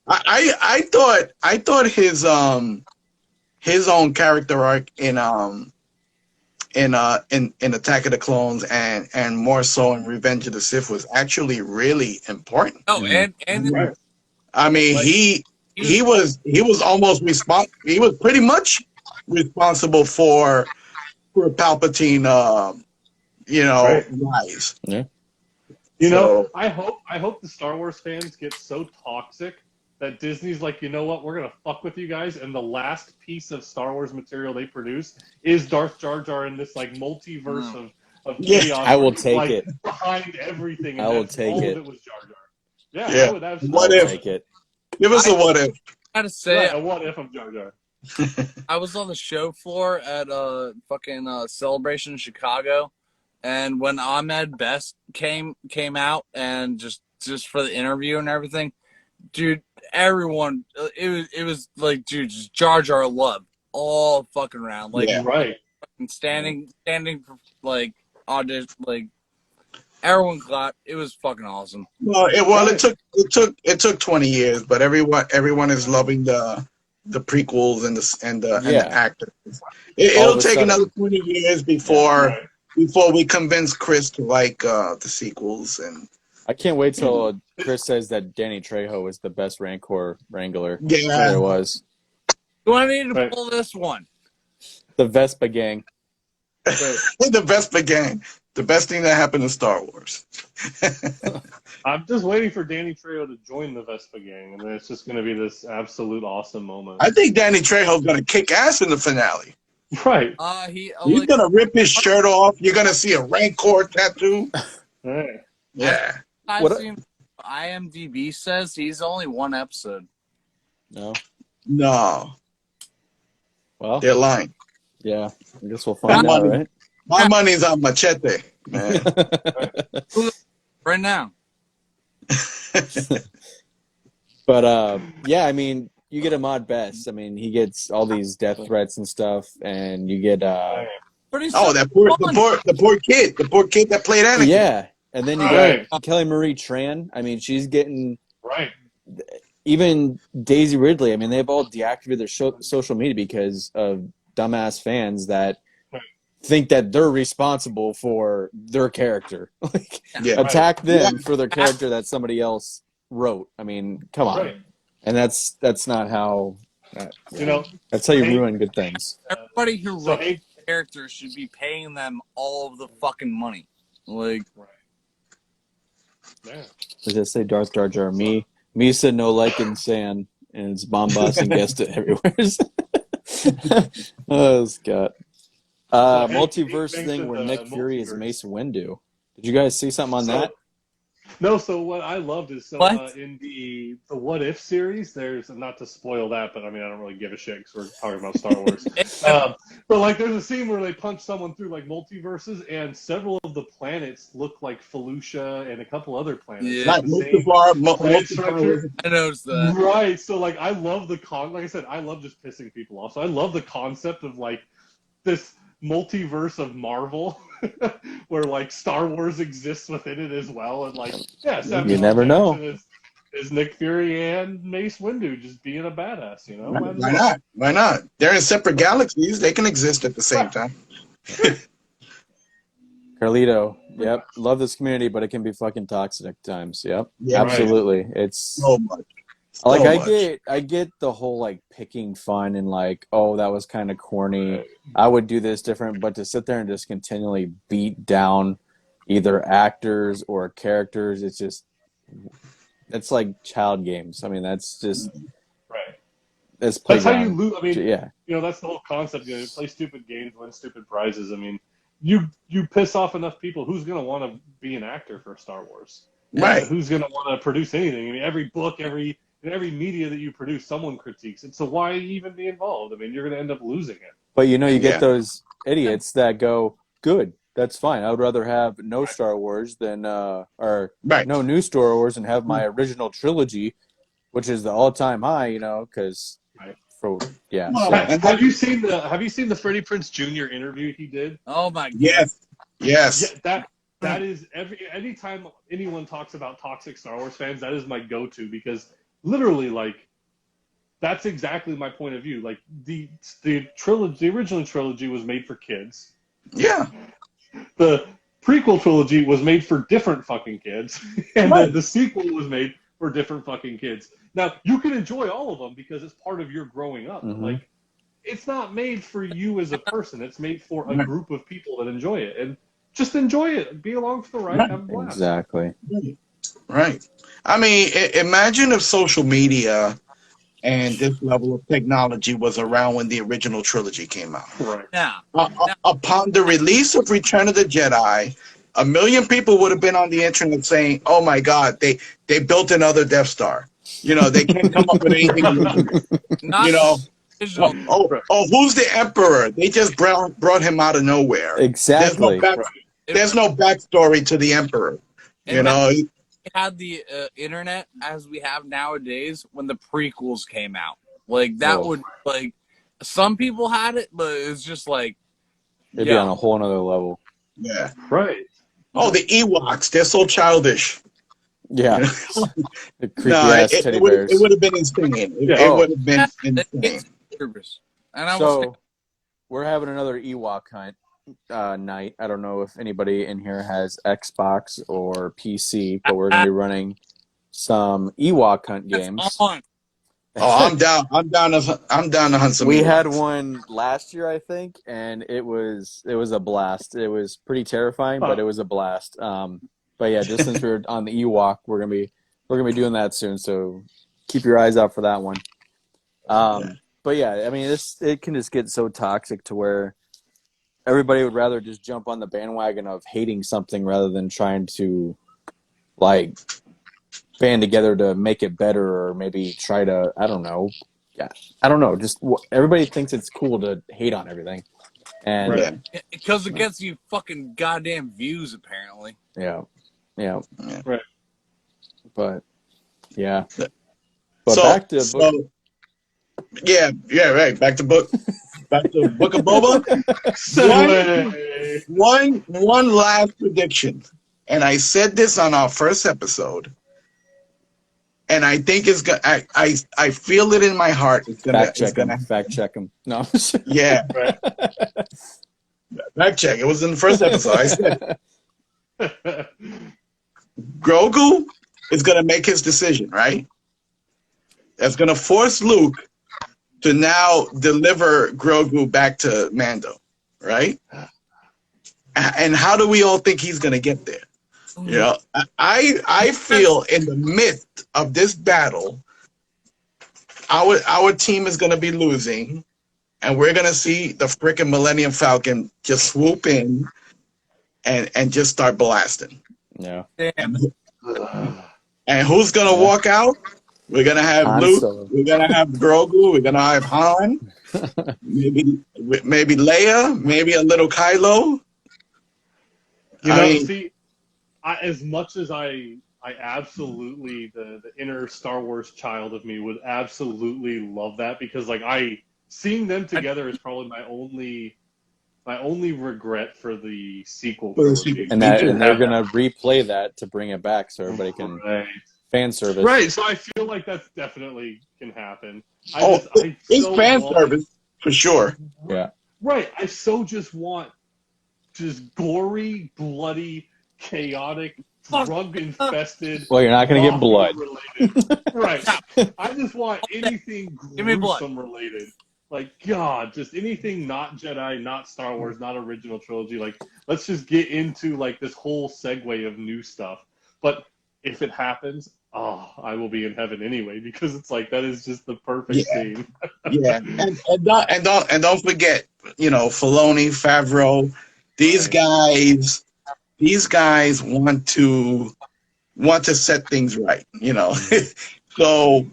I thought his own character arc in Attack of the Clones and more so in Revenge of the Sith was actually really important. Oh, and I mean, he was almost he was pretty much responsible for Palpatine Right. rise. Yeah. You know, So, I hope the Star Wars fans get so toxic that Disney's like, you know what, we're gonna fuck with you guys, and the last piece of Star Wars material they produce is Darth Jar Jar in this like multiverse of Yeah. chaos. I where will he's, take like, it. behind everything, and I will that's take all it. of it was Jar Jar. Yeah, Yeah. I would absolutely. What I'll if? take it. Give us a what if. Gotta say, Right, a what if of Jar Jar. I was on the show floor at fucking Celebration in Chicago, and when Ahmed Best came out and just for the interview and everything, dude, everyone it was like, dude, just Jar Jar love all fucking around, like Yeah. Right. standing for like audition, like everyone clapped. It was fucking awesome. Well, Right. it took 20 years, but everyone is loving the prequels and the Yeah. actors. All of It'll a take sudden. another 20 years Right. before we convince Chris to like the sequels. And I can't wait till Chris says that Danny Trejo was the best Rancor Wrangler yeah, there was. Do I need to Right. pull this one? The Vespa gang. Right. the Vespa gang, the best thing that happened in Star Wars. I'm just waiting for Danny Trejo to join the Vespa gang, and then it's just going to be this absolute awesome moment. I think Danny Trejo's gonna kick ass in the finale. Right. He's gonna rip his shirt off. You're gonna see a Rancor tattoo. Right. Yeah. I've What- seen IMDb says he's only one episode. No. No, Well, they're lying. yeah. I guess we'll find out, right? My money's on Machete, man. Right now. But yeah, I mean, you get Ahmad Best. I mean, he gets all these death threats and stuff, and you get Pretty Oh, the poor kid that played Anakin. yeah, and then you Right. got Kelly Marie Tran. I mean, she's getting Right. even Daisy Ridley. I mean, they've all deactivated their social media because of dumbass fans that Right. think that they're responsible for their character. Like, Yeah. attack them for their character that somebody else wrote. I mean, come on. Right. And that's not how. You know, That's how you Hey. ruin good things. Everybody who so wrote hey, characters should be paying them all of the fucking money. Like, yeah. As I say, Darth Jar Jar, me said no like and San, and it's Bombas and guessed it everywhere. Oh, Scott. So, hey, Multiverse thanks thing to where the Nick Fury is multiverse. Mace Windu. Did you guys see something on that? No, so what I loved is What? In the What If series, there's, not to spoil that, but I mean I don't really give a shit because we're talking about Star Wars. But like there's a scene where they punch someone through like multiverses, and several of the planets look like Felucia and a couple other planets. Yeah. Not It's the same planet structure. I noticed that. Right. So like I love like I said, I love just pissing people off. So I love the concept of like this multiverse of Marvel where like Star Wars exists within it as well, and like You never know. Is Nick Fury and Mace Windu just being a badass, you know? Might as Why well. not? Why not? They're in separate galaxies. They can exist at the same time. Carlito, yep. Love this community, but it can be fucking toxic at times. Yep. Yeah, Absolutely. It's So much. like So I much. get the whole like picking fun and like, oh, that was kind of corny. I would do this different, but to sit there and just continually beat down either actors or characters, it's like child games. I mean, that's just Right. that's That's how you playground. lose. I mean, Yeah. you know, that's the whole concept. You know, you play stupid games, win stupid prizes. I mean, you piss off enough people. Who's going to want to be an actor for Star Wars? Right. Who's going to want to produce anything? I mean, every book, every media that you produce, someone critiques it. So why even be involved? I mean, you're going to end up losing it. But you know, you get Yeah. those idiots that go, good, that's fine. I would rather have no Star Wars than or Right. no new Star Wars and have my original trilogy, which is the all-time high. You know, because Right. yeah. Well, So, and Have you seen the Freddie Prinze Jr. interview he did? Oh my god. Yes. Yes. Yeah, that is anytime anyone talks about toxic Star Wars fans, that is my go-to, because literally, like, that's exactly my point of view. Like the trilogy, the original trilogy was made for kids. Yeah. The prequel trilogy was made for different fucking kids, and Right. then the sequel was made for different fucking kids. Now, you can enjoy all of them because it's part of your growing up. Mhm. Like, it's not made for you as a person. It's made for a group of people that enjoy it. And just enjoy it. Be along for the ride. Right. Have a blast. Exactly. Right. I mean, imagine if social media and this level of technology was around when the original trilogy came out. Right. Now, Upon the release of Return of the Jedi, 1 million people would have been on the internet saying, "Oh my God, they built another Death Star." You know, they can't come up with anything original. not You know, original. who's the Emperor? They just brought him out of nowhere. Exactly. There's no backstory to the Emperor. You know, We had the internet as we have nowadays when the prequels came out. Like that Whoa. would like some people had it, but it's just like It'd be on a whole nother level. yeah. Right. Oh, the Ewoks, they're so childish. Yeah. You know? The creepy ass teddy bears. It would have been insane. It would have been insane. And I was So we're having another Ewok hunt night. I don't know if anybody in here has Xbox or PC, but we're gonna be running some Ewok hunt games. Oh, I'm down. I'm down to hunt some. We Ewoks. had one last year, I think, and it was a blast. It was pretty terrifying, but it was a blast. But yeah, just since we're on the Ewok, we're gonna be doing that soon. So keep your eyes out for that one. But yeah, I mean, it can just get so toxic to where everybody would rather just jump on the bandwagon of hating something rather than trying to like band together to make it better or maybe try to, I don't know. Yeah, I don't know. Just everybody thinks it's cool to hate on everything. And because it gets you fucking goddamn views, apparently. Yeah. Right. But yeah. But so, back to Book. Yeah, right. Back to Book of Boba. One last prediction, and I said this on our first episode, and I think it's gonna. I feel it in my heart. It's gonna fact check him. No. Yeah. Right. Fact check. It was in the first episode. I said Grogu is gonna make his decision, right? That's gonna force Luke to now deliver Grogu back to Mando, right? And how do we all think he's going to get there? You know, I feel in the midst of this battle, our team is going to be losing, and we're going to see the frickin' Millennium Falcon just swoop in and just start blasting. Yeah. Damn. And who's going to walk out? We're gonna have Han Luke. Solo. We're gonna have Grogu. We're gonna have Han. maybe Leia. Maybe a little Kylo. As much as I absolutely the inner Star Wars child of me would absolutely love that because seeing them together is probably my only regret for the sequel trilogy. And they're gonna replay that to bring it back so everybody can. Right. Fan service. Right, so I feel like that definitely can happen. It's fan service for sure. Yeah. Right, I just want gory, bloody, chaotic, drug-infested... Well, you're not going to get blood. Right. I just want anything gruesome related. Like, God, just anything not Jedi, not Star Wars, not original trilogy. Like, let's just get into, this whole segue of new stuff. But if it happens, I will be in heaven anyway because it's that is just the perfect scene. Yeah, and don't forget, Filoni, Favreau, these guys want to set things right, So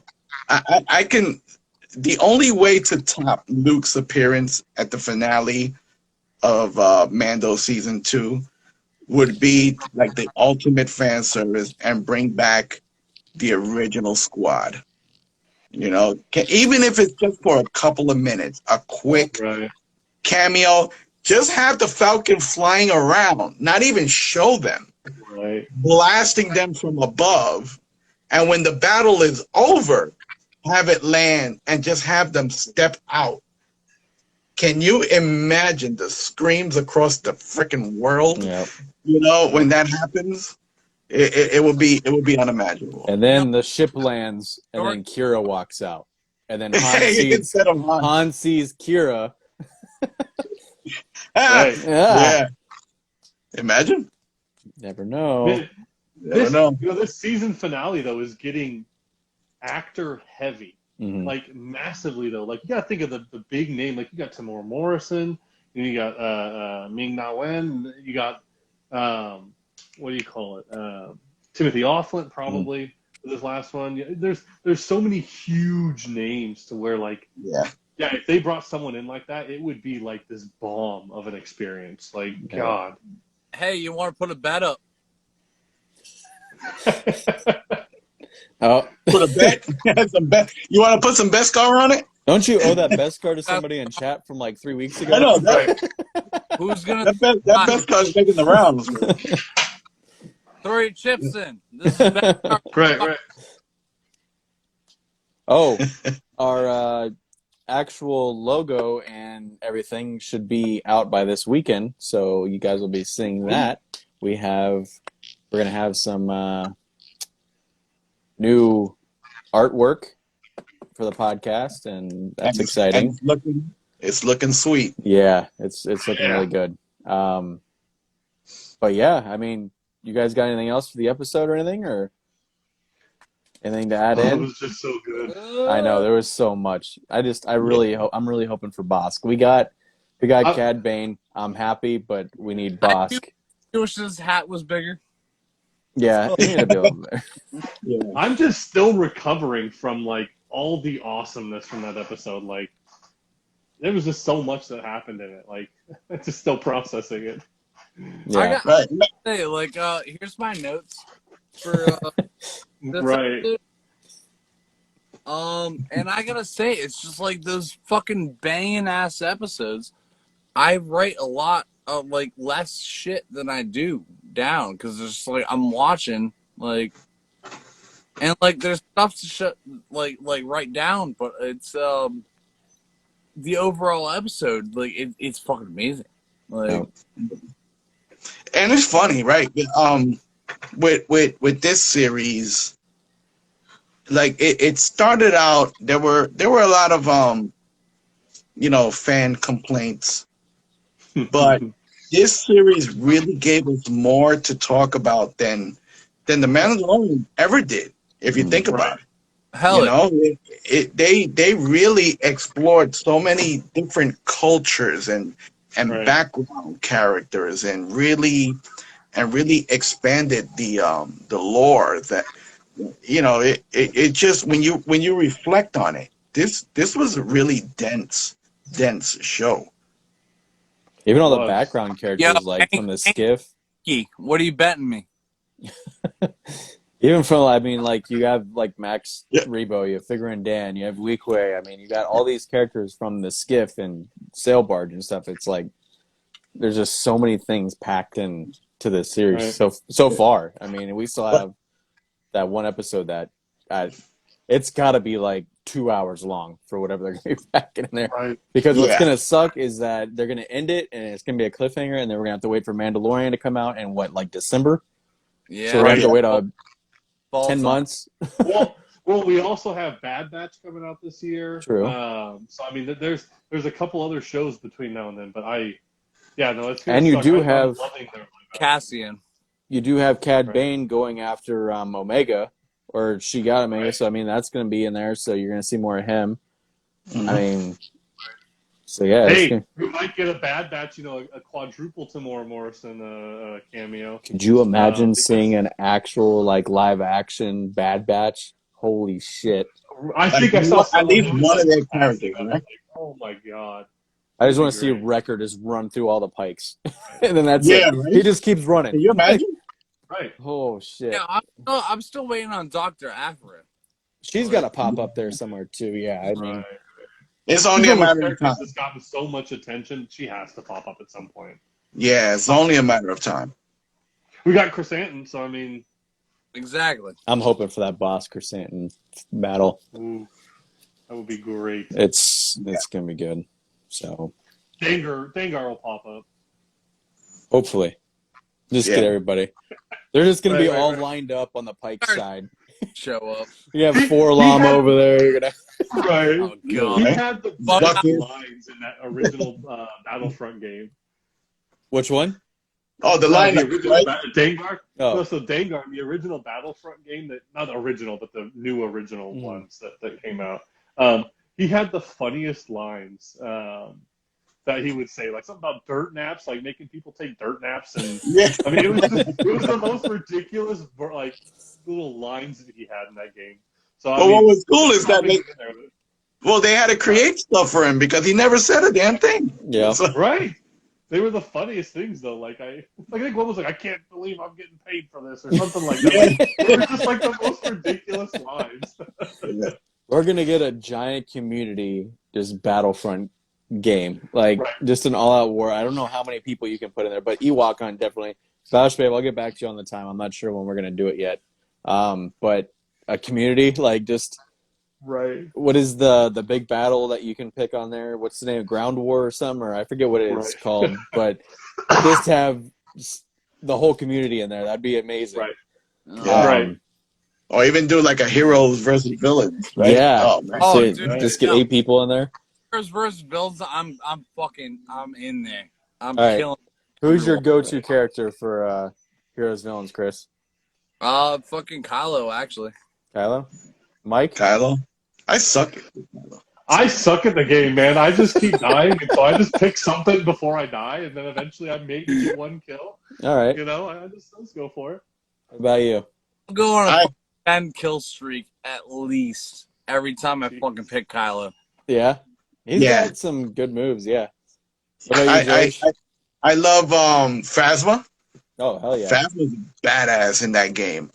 I can. The only way to top Luke's appearance at the finale of Mando season 2 would be the ultimate fan service and bring back the original squad. Even if it's just for a couple of minutes, a quick cameo, just have the Falcon flying around, not even show them, blasting them from above. And when the battle is over, have it land and just have them step out. Can you imagine the screams across the freaking world? Yep. When that happens, it would be unimaginable. And then the ship lands, and then Kira walks out, and then Instead of Han. Han sees Kira. Right. Yeah. Imagine. Never know. Man, Never know. This season finale though is getting actor heavy, Mhm. like massively though. Like you got to think of the big name. Like you got Tamora Morrison, and you got Ming Na Wen, you got what do you call it? Timothy Olyphant probably for this last one. Yeah, there's so many huge names to where like Yeah. if they brought someone in like that, it would be like this bomb of an experience. Like Yeah. God. Hey, you want to put a bet up? Oh, Put a bet. Some bet. You want to put some Beskar on it? don't you owe that Beskar to somebody in chat from like 3 weeks ago? I know Who's gonna that Beskar is making the rounds. throw your chips in? This is bet. Right. Oh, our actual logo and everything should be out by this weekend, so you guys will be seeing that. We're gonna have some new artwork for the podcast, and that's exciting. And it's looking sweet. Yeah, it's looking really good. But yeah, I mean, you guys got anything else for the episode or anything, or anything to add It in? was just so good. I know there was so much. I'm really hoping for Bosk. We got Cad Bane. I'm happy, but we need Bosk. I wish his hat was bigger. Yeah, he need to be over there. Yeah. I'm just still recovering from like all the awesomeness from that episode. Like there was just so much that happened in it. Like I'm just still processing it. Yeah, Right. Hey, like, here's my notes for this Right. episode. And I gotta say, it's just like those fucking banging ass episodes. I write a lot of like less shit than I do down because it's just like I'm watching like, and like there's stuff to like write down, but it's the overall episode like it's fucking amazing. Like, And it's funny, right? With this series, like it started out, there were a lot of fan complaints, but this series really gave us more to talk about than The Mandalorian ever did. If you think about it, hell, they really explored so many different cultures and background characters, and really expanded the lore. That it just when you reflect on it, this was a really dense show. even all the background characters, Yo, like from the skiff. what are you betting me? Even from, I mean, like you have like Max Rebo, you have Figure and Dan, you have Weequay. I mean, you got all these characters from the skiff and sail barge and stuff. It's like there's just so many things packed in to this series so far. I mean, we still have that one episode that it's got to be like 2 hours long for whatever they're going to be packing in there. Right. Because what's going to suck is that they're going to end it and it's going to be a cliffhanger, and then we're going to have to wait for Mandalorian to come out in December. Yeah, So we're going to have to wait 10 months. well, we also have Bad Batch coming out this year. True. So I mean, there's a couple other shows between now and then, but it's. And you do have Cassian. You do have Cad Bane going after Omega, or she got Omega. So I mean, that's going to be in there. So you're going to see more of him. Mm-hmm. I mean, so yeah. Hey, we might get a Bad Batch, a quadruple Tamora Morrison cameo. Could you imagine seeing an actual like live action Bad Batch? Holy shit! I think I saw at least one of their characters. Right? Oh my god! I just want to see Wrecker just run through all the pikes, and then that's it. Right? He just keeps running. Can you imagine? Right. Oh shit! Yeah, I'm still waiting on Dr. Aphra. She's got to pop up there somewhere too. Yeah, I mean, it's only a matter of time. It's gotten so much attention. She has to pop up at some point. Yeah, it's only a matter of time. We got Chrysanthemum, so I mean, exactly. I'm hoping for that boss Chrysanthemum battle. Ooh, that would be great. It's gonna be good. So Dengar will pop up. hopefully. Just Yeah. get everybody. They're just gonna be Right, all right. lined up on the Pike side. Show up. You have 4 llama over there. You're gonna. Right. Oh He god. had the Fuck. best Bucket. lines in that original Battlefront game. Which one? Oh, the The lineup, original right? Dengar. Oh. No, so Dengar, the original Battlefront game that not the original, but the new original ones that came out. He had the funniest lines that he would say, like something about dirt naps, like making people take dirt naps, and Yeah. I mean, it was the most ridiculous like little lines that he had in that game. So I But mean, what was cool is that having they, him in there, well, they had to create stuff for him because he never said a damn thing. Yeah. So, right? They were the funniest things though. Like I think one was like, "I can't believe I'm getting paid for this" or something like that. Like, they were just like the most ridiculous lines. We're gonna get a giant community just Battlefront game, like Right. just an all-out war. I don't know how many people you can put in there, but Ewok Hunt definitely. Bash Babe, I'll get back to you on the time. I'm not sure when we're gonna do it yet. But a community, like just Right. what is the big battle that you can pick on there? What's the name? Ground War or something? Or I forget what it's Right. called. But just have the whole community in there. That'd be amazing. Right. Yeah. Right. or even do like a heroes versus villains, right? Yeah. Oh, man. Oh, So dude, just get no. 8 people in there. Heroes versus builds. I'm in there. I'm All right. killing. Who's your go-to character for Heroes Villains, Chris? Fucking Kylo, actually. Kylo? Mike? Kylo, I suck at I suck at the game, man. I just keep dying, and so I just pick something before I die, and then eventually I maybe get one kill. All right. You know, I just let's go for it. What about you? I'll go on a I- 10 kill streak at least every time I fucking pick Kylo. Yeah? He's Yeah. got some good moves, yeah. What about you, I, Josh? I love Phasma. Oh, hell yeah. Phasma's badass in that game.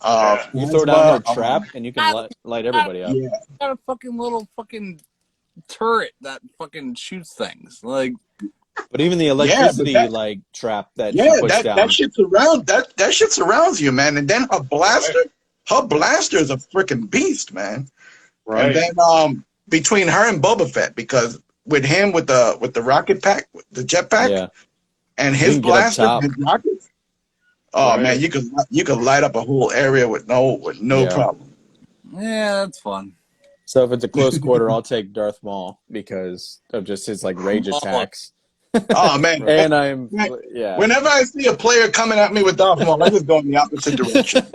You throw down her Phasma, trap and you can light everybody up. Yeah, Got a fucking little fucking turret that fucking shoots things. Like, But even the but electricity that- like trap that she yeah, puts that down. that shit surrounds that shit surrounds you, man. And then her blaster is a freaking beast, man. Right. And then between her and Boba Fett, because with him with the rocket pack, the jetpack, Yeah. and You his can get up blaster, top. his rockets. Oh Right. man, you could light up a whole area with no Yeah. problem. yeah, that's fun. So if it's a close quarter, I'll take Darth Maul because of just his like rage Maul. attacks. Oh man, And I'm Right. yeah. whenever I see a player coming at me with Darth Maul, I just go in the opposite direction.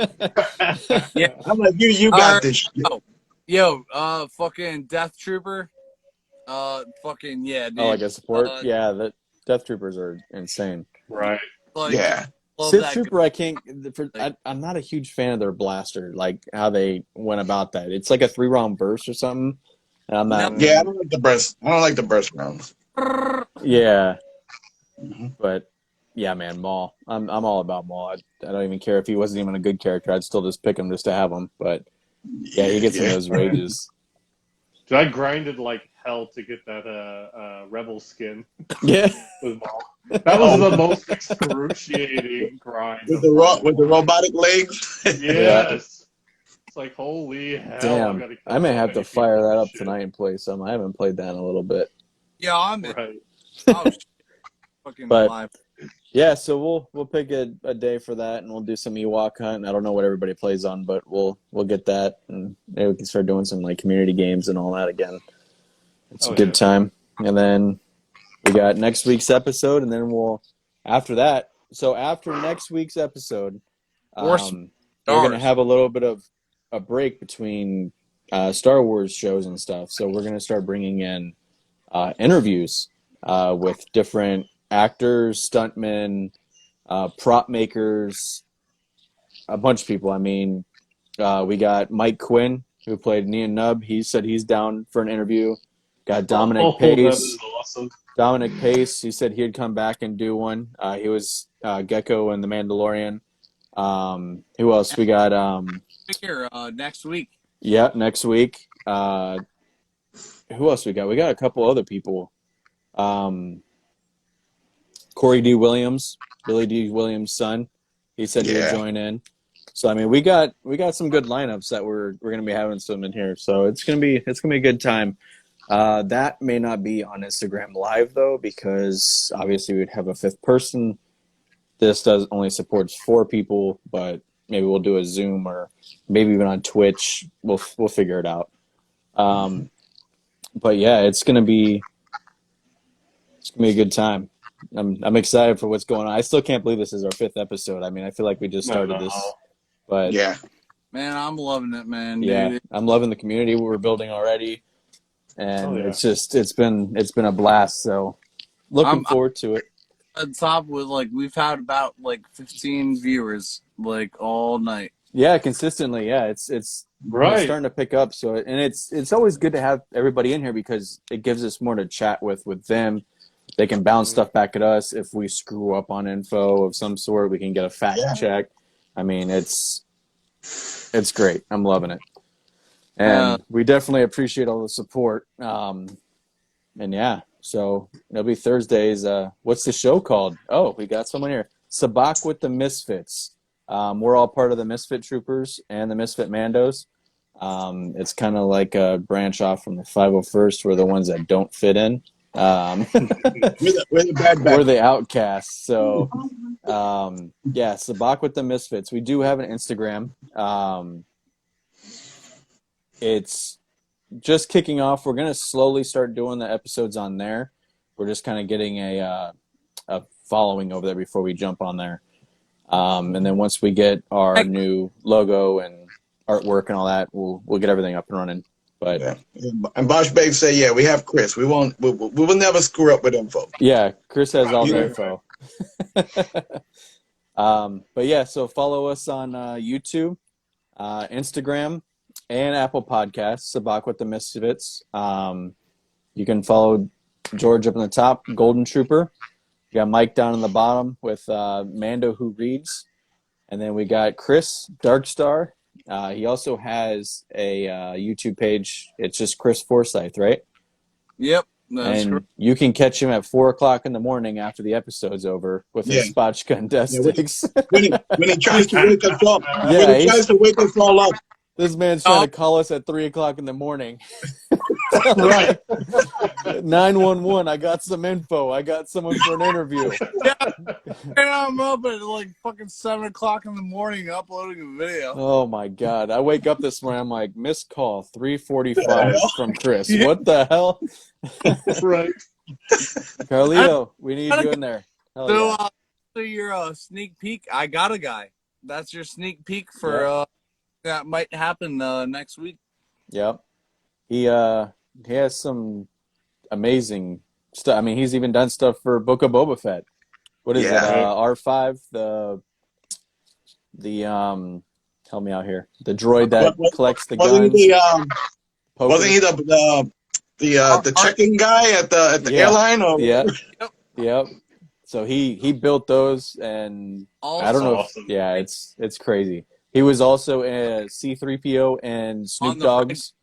Yeah. I'm like, you got this shit. Yo, fucking Death Trooper. Fucking yeah, dude. Oh, like a support? Uh, Yeah, the Death Troopers are insane. Right. Like, Yeah, love Sith that Trooper, I can't. I'm not a huge fan of their blaster, like how they went about that. It's like a 3-round burst or something. And I'm not. yeah. I don't like the burst. I don't like the burst rounds. Yeah, Mhm. but yeah, man, Maul. I'm all about Maul. I don't even care if he wasn't even a good character. I'd still just pick him just to have him. But yeah, he gets in those rages. Dude, I grinded like hell to get that Rebel skin Yeah, with Maul. That was the most excruciating grind. with of the Maul. robotic legs. Yes. It's like holy hell! I've damn. gotta kill I may so have many to fire people that with up shit. tonight and play some. I haven't played that in a little bit. yeah, I'm in. Right. Oh, shit. Fucking But- live. Yeah, so we'll pick a day for that, and we'll do some Ewok hunt. I don't know what everybody plays on, but we'll get that, and maybe we can start doing some like community games and all that again. It's a Oh, good yeah. time. And then we got next week's episode, and then after that. So after next week's episode, Or we're gonna have a little bit of a break between Star Wars shows and stuff. So we're gonna start bringing in interviews with different actors, stuntmen, prop makers, a bunch of people. I mean, we got Mike Quinn, who played Neon Nub. He said he's down for an interview. Got Dominic That Pace. is awesome. Dominic Pace, he said he'd come back and do one. He was Gecko in The Mandalorian. Who else? We got, here next week. yeah, next week. Who else we got? We got a couple other people. Corey D. Williams, Billy D. Williams' son. He said he would Yeah. join in. So I mean, we got some good lineups that we're gonna be having some in here. So it's gonna be a good time. That may not be on Instagram Live though, because obviously we'd have a 5th person this does only supports 4 people, but maybe we'll do a Zoom or maybe even on Twitch. We'll figure it out. But yeah, it's gonna be a good time. I'm excited for what's going on. I still can't believe this is our 5th episode. I mean, I feel like we just started this, but Yeah. Man, I'm loving it, man. yeah, Dude. I'm loving the community we're building already, and yeah. it's been a blast. So looking forward to it. On top with we've had about 15 viewers all night. Yeah, consistently. Yeah, it's starting to pick up. So and it's always good to have everybody in here because it gives us more to chat with them. They can bounce stuff back at us if we screw up on info of some sort. We can get a fact check. I mean, it's great. I'm loving it, and we definitely appreciate all the support. And yeah, so it'll be Thursdays. What's the show called? Oh, we got someone here. Sabak with the Misfits. We're all part of the Misfit Troopers and the Misfit Mandos. It's kind of like a branch off from the 501st. We're the ones that don't fit in. We're the outcasts. So, yeah, Sabak with the Misfits. We do have an Instagram. It's just kicking off. We're going to slowly start doing the episodes on there. We're just kind of getting a following over there before we jump on there. And then once we get our new logo and artwork and all that, we'll get everything up and running. But and Bosch Babe say, yeah, we have Chris. We will never screw up with info. Yeah, Chris has all the info. But yeah, so follow us on YouTube, Instagram, and Apple Podcasts, Sabak with the Misfits. You can follow George up on the top, Golden Trooper. You got Mike down on the bottom with Mando Who Reads. And then we got Chris, Darkstar. He also has a YouTube page. It's just Chris Forsyth, right? Yep. That's and correct. You can catch him at 4 o'clock in the morning after the episode's over with his spotchka and death sticks. When he tries to wake us up. Yeah, when he tries to wake us all up. This man's trying to call us at 3 o'clock in the morning. Right. 911, I got some info. I got someone for an interview. Yeah, I'm up at fucking 7 o'clock in the morning uploading a video. Oh my God. I wake up this morning, I'm like, missed call 3:45 from Chris. What the hell? Right. Carlito, we need you in there. Hell yeah. So your sneak peek, I got a guy. That's your sneak peek for that might happen next week. Yep. He has some amazing stuff. I mean, he's even done stuff for Book of Boba Fett. What is it? R5, the help me out here. The droid that collects the guns. Wasn't he the check-in guy at the airline? Or? Yeah. Yep. So he built those, and Also, I don't know. Awesome. It's crazy. He was also a C-3PO and Snoop Dogg's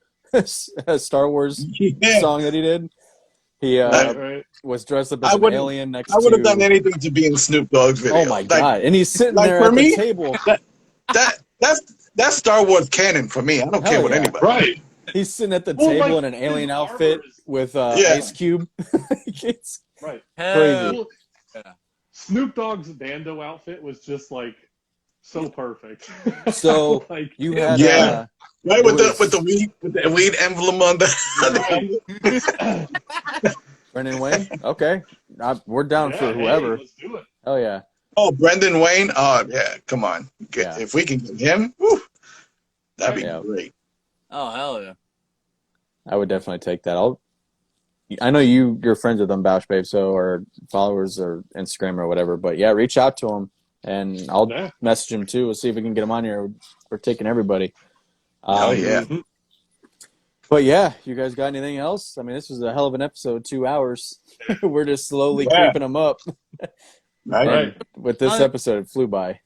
Star Wars song that he did. He was dressed up as an alien next to... I would have done anything to be in Snoop Dogg's video. Oh, my God. And he's sitting there at the table. That's Star Wars canon for me. I don't care what anybody... Right. He's sitting at the table in an alien outfit with Ice Cube. It's crazy. Yeah. Snoop Dogg's Bando outfit was just so perfect. So you had right with the weed emblem on the Brendan Wayne. Okay, we're down for whoever. Hey, let's do it. Oh yeah. Oh, Brendan Wayne. Oh yeah, come on. If we can get him, that'd be great. Oh hell yeah. I would definitely take that. I know you're friends with him, Bausch Babe, or followers or Instagram or whatever. But yeah, reach out to him. And I'll message him too. We'll see if we can get him on here. We're taking everybody. Oh yeah. But yeah, you guys got anything else? I mean, this was a hell of an episode. 2 hours. We're just slowly creeping them up. Right. With this episode, it flew by.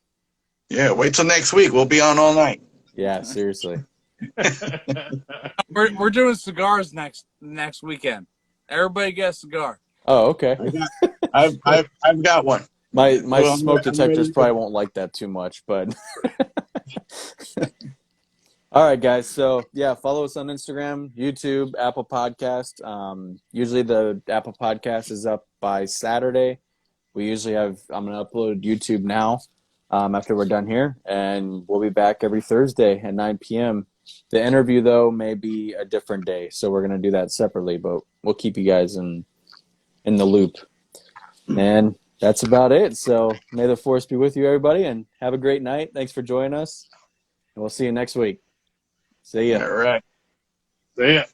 Yeah. Wait till next week. We'll be on all night. Yeah. Seriously. We're doing cigars next weekend. Everybody get a cigar. Oh, okay. I've got one. My smoke detectors probably won't like that too much, but all right, guys. So yeah, follow us on Instagram, YouTube, Apple Podcast. Usually the Apple Podcast is up by Saturday, we usually have. I'm gonna upload YouTube now after we're done here, and we'll be back every Thursday at 9 p.m. The interview though may be a different day, so we're gonna do that separately. But we'll keep you guys in the loop. And that's about it. So may the force be with you, everybody, and have a great night. Thanks for joining us, and we'll see you next week. See ya. All right. See ya.